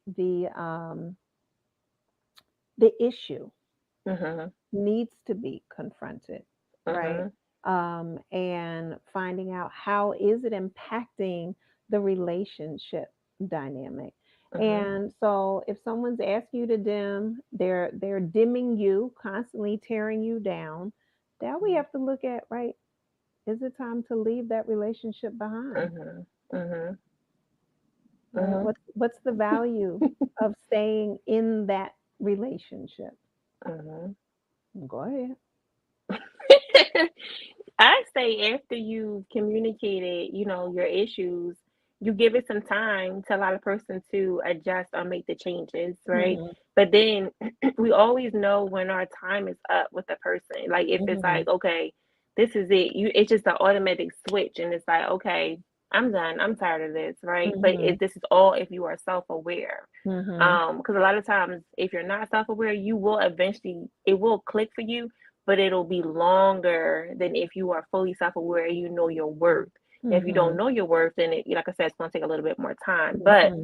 issue Mhm. needs to be confronted, right? Mhm. And finding out how is it impacting the relationship dynamic. Mhm. And so if someone's asking you to dim, they're dimming you, constantly tearing you down. Now we have to look at, right, is it time to leave that relationship behind? Mhm. Mhm. Right? Mhm. What's the value of staying in that relationship? Mhm. Go ahead. I say after you've communicated, your issues, you give it some time to allow the person to adjust or make the changes, right? Hmm. But then we always know when our time is up with the person. Like if it's Hmm. like, okay, this is it. It's just an automatic switch, and it's like, okay, I'm done. I'm tired of this, right? But Hmm. this is all if you are self-aware. Hmm. Because a lot of times, if you're not self-aware, you will eventually it will click for you, but it'll be longer than if you are fully self-aware and you know your worth. If you don't Hmm. know your worth, then like I said, it's going to take a little bit more time. But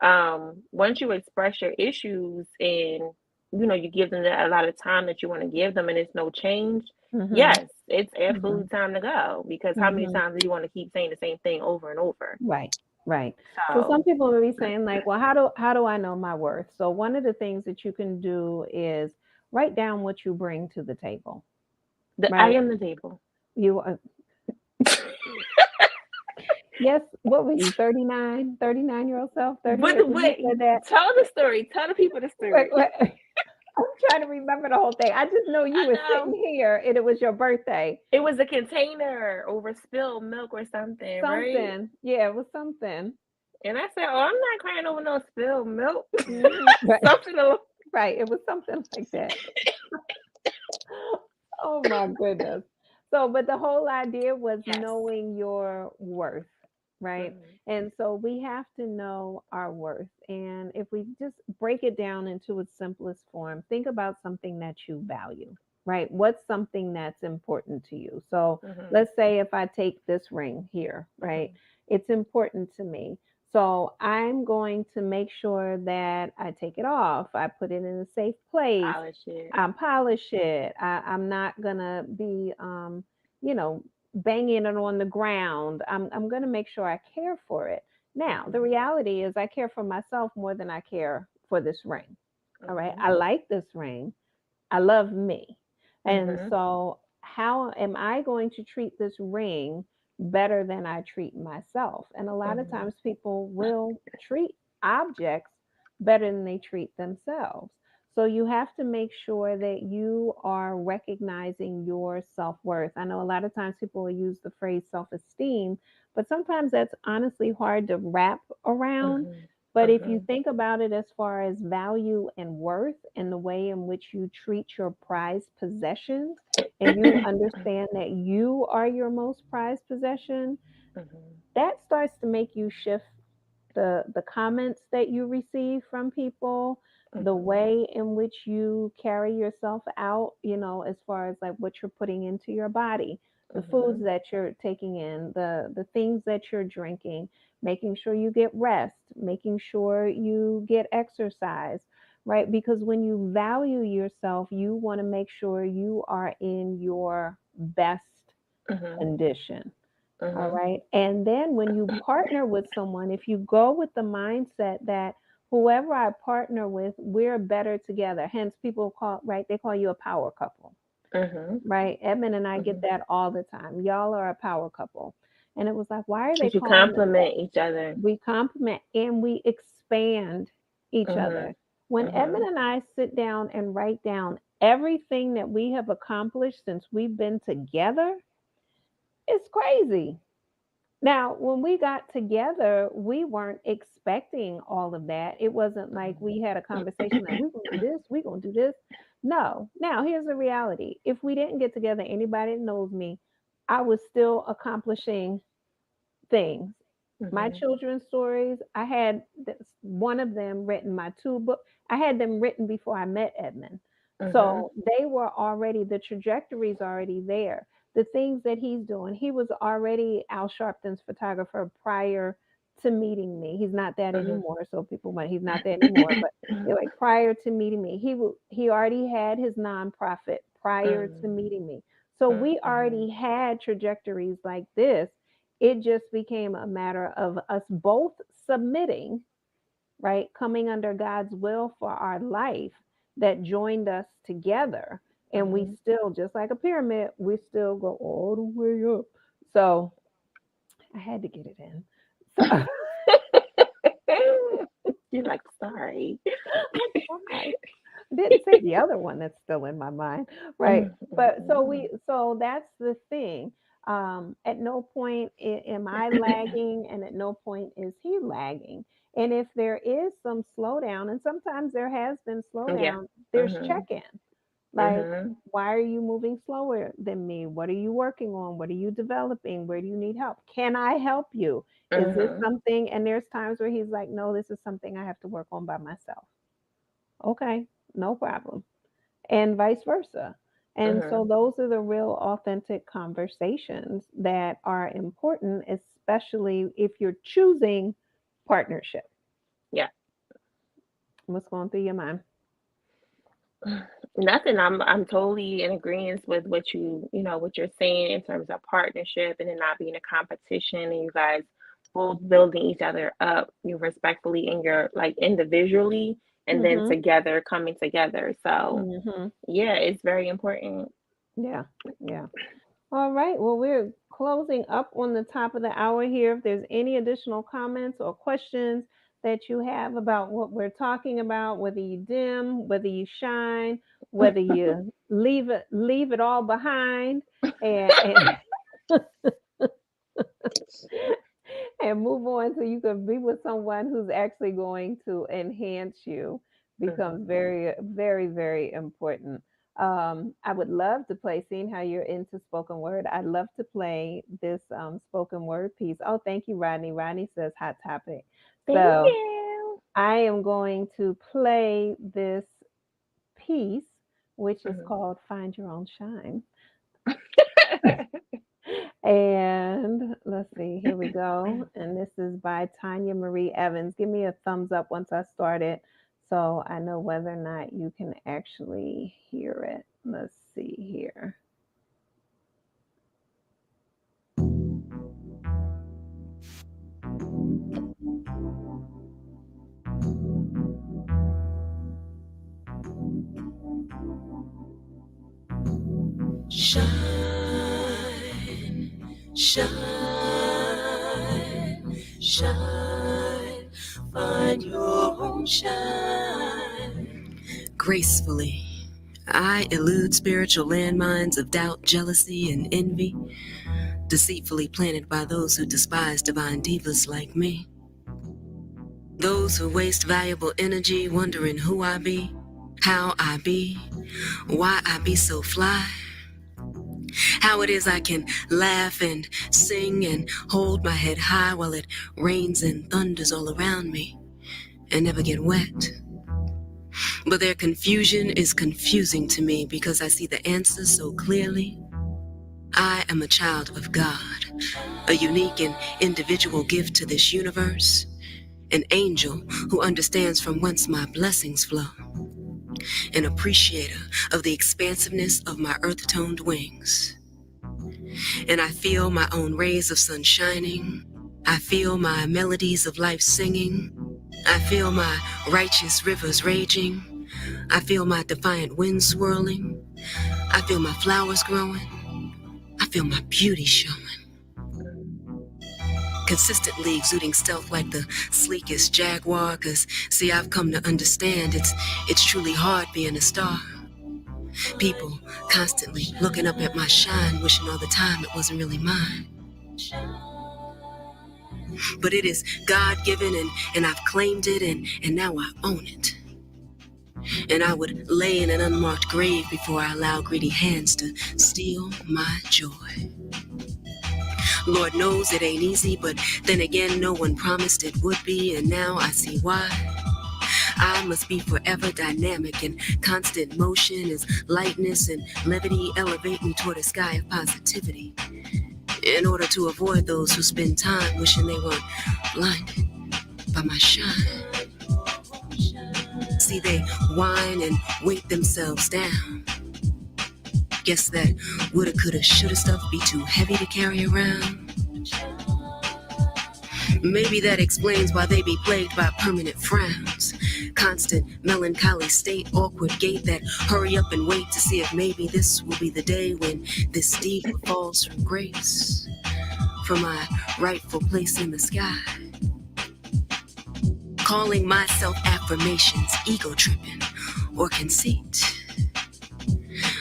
Hmm. once you express your issues and you give them a lot of time that you want to give them, and it's no change, Hmm. yes, it's absolutely Hmm. time to go. Because how many Hmm. times do you want to keep saying the same thing over and over? Right, right. So some So people will be saying like, well, how do I know my worth? So one of the things that you can do is write down what you bring to the table, I right? am the table. You yes, what were you, 39, 39 year old self, 30 What? years when you What? said that? Tell the story. Tell the people the Wait, story. wait. I'm trying to remember the whole thing. I just know you I were know. sitting here and it was your birthday. It was a container over spilled milk or something, right? Something. Yeah, it was something. And I said, "Oh, I'm not crying over no spilled milk." Right. Something along. Right. It was something like that. Oh my goodness. So, but the whole idea was Yes. knowing your worth, right? Mhm. And so we have to know our worth. And if we just break it down into its simplest form, think about something that you value, right? What's something that's important to you? So Mhm. let's say if I take this ring here, right? Mhm. It's important to me. So I'm going to make sure that I take it off. I put it in a safe place. Polish it. I polish it. I'm not gonna be, you know, banging it on the ground. I'm gonna make sure I care for it. Now, the Mhm. reality is, I care for myself more than I care for this ring. All right, Mhm. I like this ring. I love me. And Mhm. so, how am I going to treat this ring better than I treat myself? And a lot of Mhm. times people will treat objects better than they treat themselves. So you have to make sure that you are recognizing your self worth. I know a lot of times people will use the phrase self esteem, but sometimes that's honestly hard to wrap around. Mhm. But if you Mhm. think about it as far as value and worth and the way in which you treat your prized possessions, and you understand that you are your most prized possession, Mhm. that starts to make you shift the comments that you receive from people, the Mhm. way in which you carry yourself out, as far as like what you're putting into your body. the foods that you're taking in, the things that you're drinking, making sure you get rest, making sure you get exercise, right? Because when you value yourself, you want to make sure you are in your best Mhm. condition. All Mhm. right. And then when you partner with someone, if you go with the mindset that whoever I partner with, we're better together. Hence, people call, right? They call you a power couple, Mhm. right? Edmund and I get Mhm. that all the time. Y'all are a power couple. And it was like, why are they Because you calling us that? compliment each other. We compliment and we expand each other. Mhm. When Edmund Mhm. and I sit down and write down everything that we have accomplished since we've been together, it's crazy. Now, when we got together, we weren't expecting all of that. It wasn't like we had a conversation like, we're going to do this, we're going to do this. No. Now, here's the reality. If we didn't get together, anybody that knows me, I was still accomplishing things. My Mhm. children's stories, I had one of them written, my two book, I had them written before I met Edmund. Mhm. So they were already, the trajectory's already there. The things that he's doing, he was already Al Sharpton's photographer prior to meeting me. He's not that Mhm. anymore. So people went, he's not that anymore. But they're like, prior to meeting me, he already had his nonprofit prior to Mhm. meeting me. So we Mhm. already had trajectories like this. It just became a matter of us both submitting, right? Coming under God's will for our life that joined us together. And we Mhm. still, just like a pyramid, we still go all the way up. So I had to get it in. So You're like, sorry. I tried. Didn't say the other one that's still in my mind, right? But Mhm. so that's the thing. At no point am I lagging, and at no point is he lagging. And if there is some slowdown, and sometimes there has been Yeah. slowdown, there's Mhm. check-in. Like, Mhm. why are you moving slower than me? What are you working on? What are you developing? Where do you need help? Can I help you? Is this Mhm. something? And there's times where he's like, no, this is something I have to work on by myself. Okay, no problem, and vice versa. And so Mhm. those are the real authentic conversations that are important, especially if you're choosing partnership. Yeah. What's going through your mind? Nothing. I'm totally in agreement with what what you're saying in terms of partnership and it not being a competition and you guys both building each other up, you respectfully and you're like individually and then Mhm. together coming together. So Mhm. yeah, it's very important. Yeah. Yeah. All right. Well, we're closing up on the top of the hour here. If there's any additional comments or questions that you have about what we're talking about, whether you dim, whether you shine, whether you leave it all behind, and and move on so you can be with someone who's actually going to enhance you, becomes Mhm. very, very, very important. I would love to play, seeing how you're into spoken word. I'd love to play this spoken word piece. Oh, thank you, Rodney. Rodney says hot topic. Thank So you. I am going to play this piece, which is Mhm. called Find Your Own Shine. And let's see, here we go. And this is by Tanya Marie Evans. Give me a thumbs up once I start it so I know whether or not you can actually hear it. Let's see here. Shine, shine, shine, find your own shine. Gracefully, I elude spiritual landmines of doubt, jealousy, and envy, deceitfully planted by those who despise divine divas like me. Those who waste valuable energy wondering who I be, how I be, why I be so fly, how it is I can laugh and sing and hold my head high while it rains and thunders all around me and never get wet. But their confusion is confusing to me because I see the answers so clearly. I am a child of God, a unique and individual gift to this universe, an angel who understands from whence my blessings flow, an appreciator of the expansiveness of my earth-toned wings. And I feel my own rays of sun shining. I feel my melodies of life singing. I feel my righteous rivers raging. I feel my defiant winds swirling. I feel my flowers growing. I feel my beauty showing. Consistently exuding stealth like the sleekest jaguar. Cause see, I've come to understand it's truly hard being a star. People constantly looking up at my shine, wishing all the time it wasn't really mine. But it is God-given and I've claimed it and now I own it. And I would lay in an unmarked grave before I allow greedy hands to steal my joy. Lord knows it ain't easy, but then again, no one promised it would be, and now I see why. I must be forever dynamic and constant motion as lightness and levity elevate me toward a sky of positivity. In order to avoid those who spend time wishing they weren't blinded by my shine. See, they whine and weight themselves down. Guess that woulda, coulda, shoulda stuff be too heavy to carry around. Maybe that explains why they be plagued by permanent frowns. Constant melancholy state, awkward gait that hurry up and wait to see if maybe this will be the day when this deed falls from grace, from my rightful place in the sky. Calling myself affirmations, ego tripping, or conceit.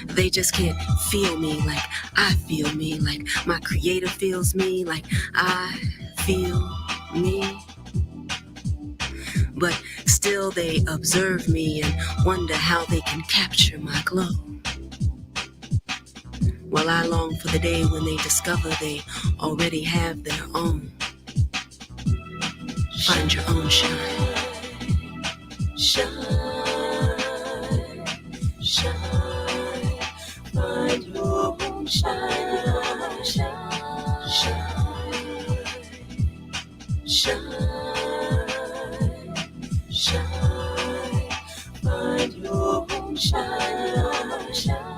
They just can't feel me like I feel me, like my creator feels me, like I feel me. But still they observe me and wonder how they can capture my glow. While I long for the day when they discover they already have their own. Find your own shine. Shine, shine. Find your own shine. Shine, shine, shine, shine. Find your own shine. Shine.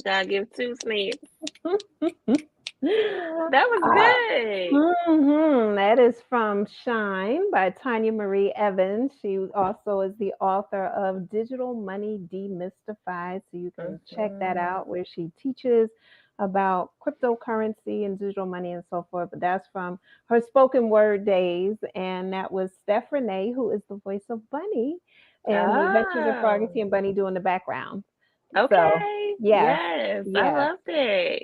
God give two sleep. That was good. That is from Shine by Tanya Marie Evans. She also is the author of Digital Money Demystified. So you can check that Mhm. out where she teaches about cryptocurrency and digital money and so forth. But that's from her spoken word days. And that was Steph Renee, who is the voice of Bunny and the Adventures of Oh, Froggy and Bunny doing the background. So, okay. yes, Yes, I yes. loved it.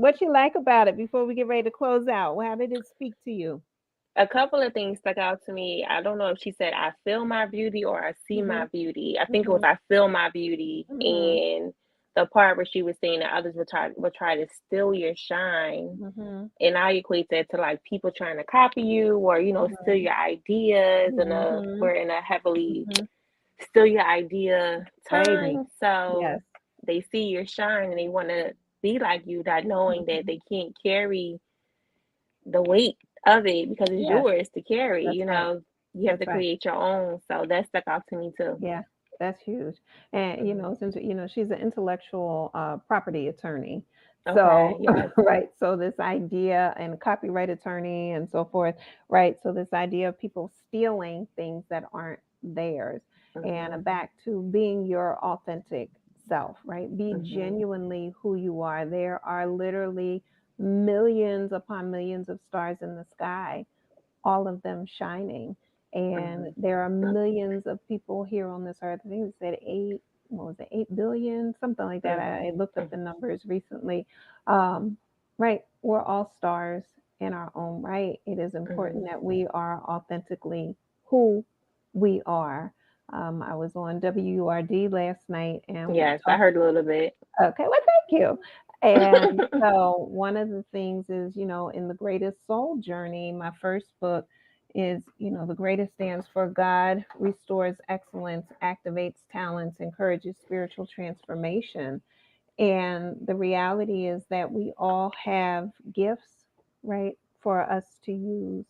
What you like about it before we get ready to close out? How did it speak to you? A couple of things stuck out to me. I don't know if she said I feel my beauty or I see my Mhm. beauty. I think it was Mhm. I feel my beauty, Mhm. and the part where she was saying that others would try to steal your shine. Mhm. And I equate that to like people trying to copy you or steal Mhm. your ideas, and Mhm. we're in a heavily Mhm. steal your idea Baby. time. So Yes, they see your shine and they want to be like you, not knowing that Mhm. they can't carry the weight of it because it's Yes, yours to carry. that's right. You have That's to right. create your own. So that stuck out to me too. Yeah, that's huge. And Hmm. since she's an intellectual property attorney, Okay. so Yes. right, so this idea and copyright attorney and so forth, right? So this idea of people stealing things that aren't theirs, Hmm. and back to being your authentic self, right? Be Hmm. genuinely who you are. There are literally millions upon millions of stars in the sky, all of them shining. And Hmm. there are millions of people here on this earth. I think it said what was it, 8 billion, something like that. I looked up the Hmm. numbers recently. Um, right, we're all stars in our own right. It is important Hmm. that we are authentically who we are. I was on WURD last night and we Yes, I talked. heard a little bit. Okay, well, thank you. And so, one of the things is, in the Greatest Soul Journey, my first book is, the greatest stands for God restores excellence, activates talents, encourages spiritual transformation. And the reality is that we all have gifts, right, for us to use.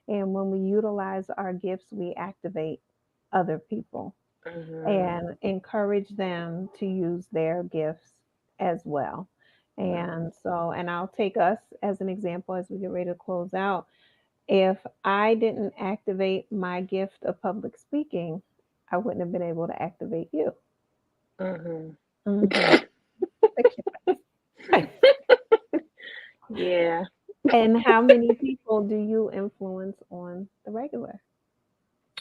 And when we utilize our gifts, we activate other people Mhm. and encourage them to use their gifts as well. Mhm. And so, and I'll take us as an example as we get ready to close out. If I didn't activate my gift of public speaking, I wouldn't have been able to activate you. Mhm. Hmm. Fix your face. Yeah. And how many people do you influence on the regular?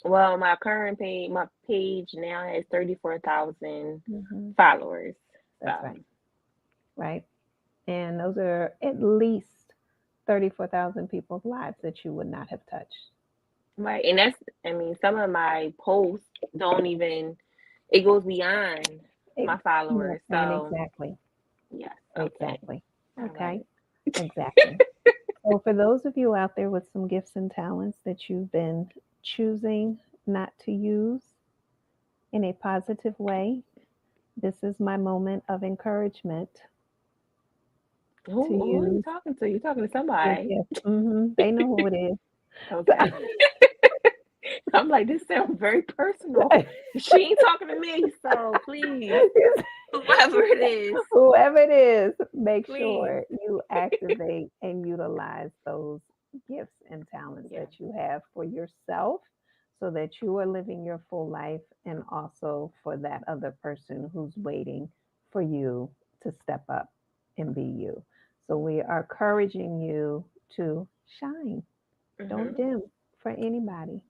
Well, my page now has 34,000 Hmm. followers. That's So, right. Right. And those are at least 34,000 people's lives that you would not have touched. right. And I mean, some of my posts don't even, it goes beyond my You're followers. saying So, exactly. yes. Okay. Exactly. All Okay. right. Exactly. So, for those of you out there with some gifts and talents that you've been choosing not to use in a positive way, this is my moment of encouragement to Who are you use talking to? You talking to your somebody? gift. They know who it is. Okay. I'm like, this sounds very personal. She ain't talking to me. So, please, whoever it is, Whoever it is, make please. sure you activate and utilize those gifts and talents Yeah. that you have for yourself so that you are living your full life and also for that other person who's waiting for you to step up and be you. So we are encouraging you to shine. Don't Mhm. dim for anybody,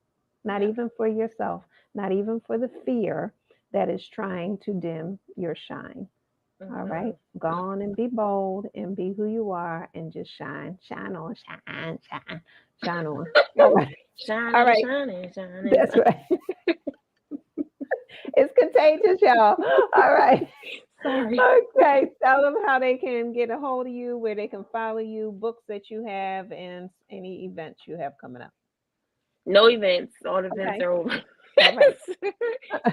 not Yep. even for yourself, not even for the fear that is trying to dim your shine. All right. Mhm. Go on and be bold and be who you are and just shine. Shine on, shine, shine, shine on. All right. All Shining, right. shining, shining. That's right. It's contagious, y'all. All right. Sorry. Okay. Tell them how they can get a hold of you, where they can follow you, books that you have, and any events you have coming up. No events. All the events Okay. are over. All right.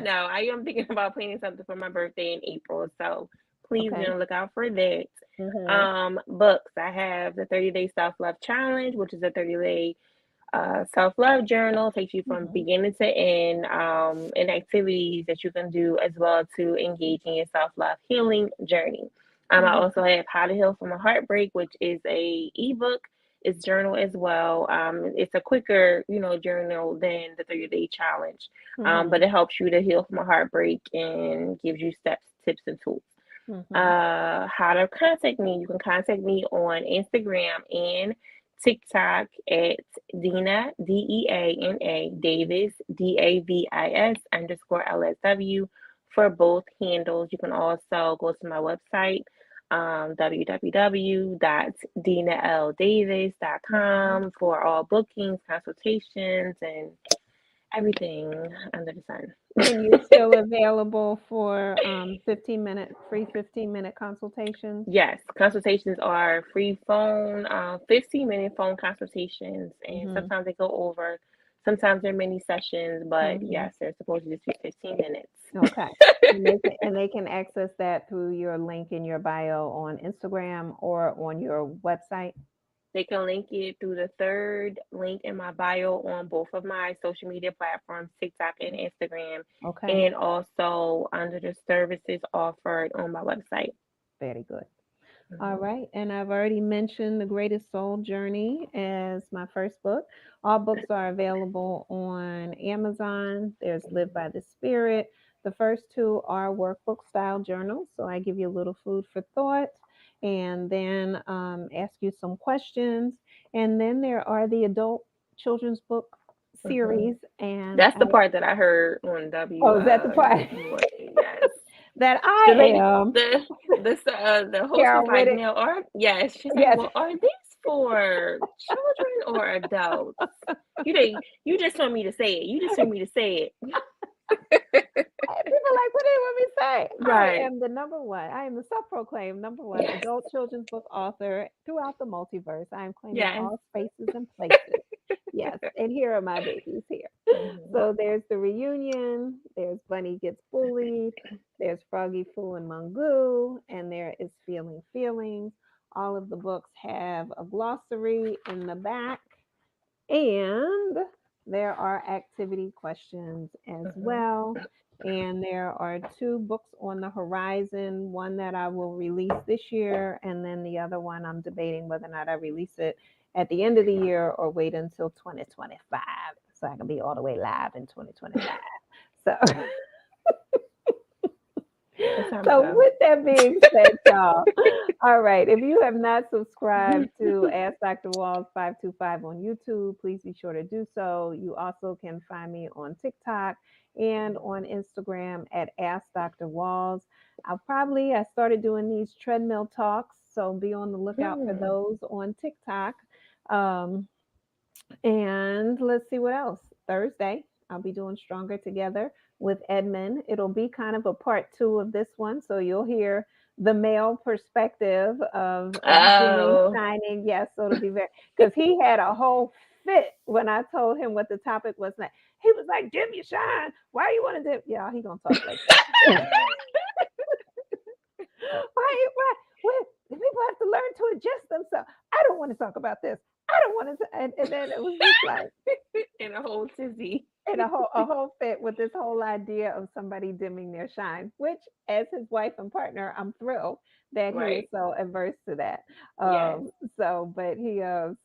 No, I am thinking about planning something for my birthday in April. So please be Okay. on the lookout for that. Mm-hmm. Books. I have the 30-day self-love challenge, which is a 30-day self-love journal. Takes you from Mm-hmm. beginning to end, and activities that you can do as well to engage in your self-love healing journey. I Mm-hmm. also have How to Heal from a Heartbreak, which is a ebook. It's journal as well. It's a quicker, journal than the 30-day challenge, Mm-hmm. but it helps you to heal from a heartbreak and gives you steps, tips, and tools. Mm-hmm. How to contact me? You can contact me on Instagram and TikTok at Deana Deana Davis Davis _LSW for both handles. You can also go to my website, Mm-hmm. www.deanaldavis.com for all bookings, consultations, and everything under the sun. And you're still available for 15-minute free 15-minute consultations. Yes, consultations are free phone, 15-minute phone consultations, and Mm-hmm. sometimes they go over. Sometimes they're mini sessions, but Mm-hmm. yes, they're supposed to just be 15 minutes. Okay. And they can access that through your link in your bio on Instagram or on your website. They can link it through the third link in my bio on both of my social media platforms, TikTok and Instagram, Okay. and also under the services offered on my website. Very good. All Mhm. right. And I've already mentioned The Greatest Soul Journey as my first book. All books are available on Amazon. There's Live by the Spirit. The first two are workbook style journals. So I give you a little food for thought and then ask you some questions. And then there are the adult children's book Mhm. series. And That's the part that I heard on oh, is that the part Yes. that The I lady, am? the host was Carol like, with it. "Now, yes." She's like, Yes. "Well, are these for children or adults?" You just want me to say it. You just want me to say it. didn't want me to say. I Right. am the number one. I am the self-proclaimed number one Yes. adult children's book author throughout the multiverse. I am claiming Yes. all spaces and places. Yes, and here are my babies here. Mhm. So there's the reunion. There's Bunny Gets Bullied. There's Froggy Foo and Mungu, and there is Feeling Feelings. All of the books have a glossary in the back, and there are activity questions as Mhm. well. And there are two books on the horizon, one that I will release this year, and then the other one I'm debating whether or not I release it at the end of the year or wait until 2025 so I can be all the way live in 2025. So It's time to So, go. with that being said, y'all, all right, if you have not subscribed to Ask Dr. Walls 525 on YouTube, please be sure to do so. You also can find me on TikTok and on Instagram at Ask Dr. Walls. I started doing these treadmill talks, so be on the lookout for Hmm. those on TikTok. Um, and let's see what else. Thursday, I'll be doing Stronger Together with Edmund. It'll be kind of a part two of this one. So you'll hear the male perspective of Jimmy Oh, shining. Yes, so it'll be very, because he had a whole fit when I told him what the topic was. Like, he was like, Jimmy shine. Why you want to do? Yeah, he going to talk like that. Why? People have to learn to adjust themselves. I don't want to talk about this. I don't want to. And then it was just like, in a whole tizzy. and a whole fit with this whole idea of somebody dimming their shine, which as his wife and partner, I'm thrilled that he is Right. so averse to that. Yes. But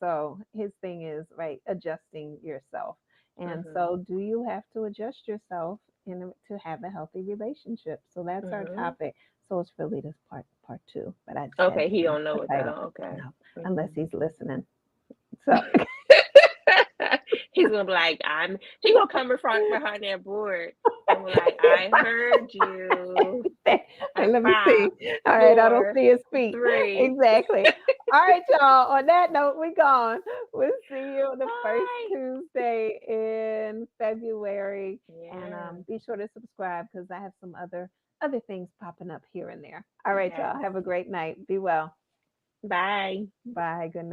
so his thing is right, adjusting yourself. And Mhm. so, do you have to adjust yourself to have a healthy relationship? So that's our Mhm. topic. So it's really this part two, but I just had Okay, to he change don't know the what that title. on. Okay. No, unless Mhm. he's listening. So He's gonna be like, he gonna come in front behind that board and be like, I heard you. And At let me see. five, All right, I don't 4, see his feet. 3. Exactly. All right, y'all. On that note, we gone. We'll see you the first Bye. Tuesday in February, and Yeah. be sure to subscribe because I have some other things popping up here and there. All right, Yes. y'all. Have a great night. Be well. Bye. Bye. Good night.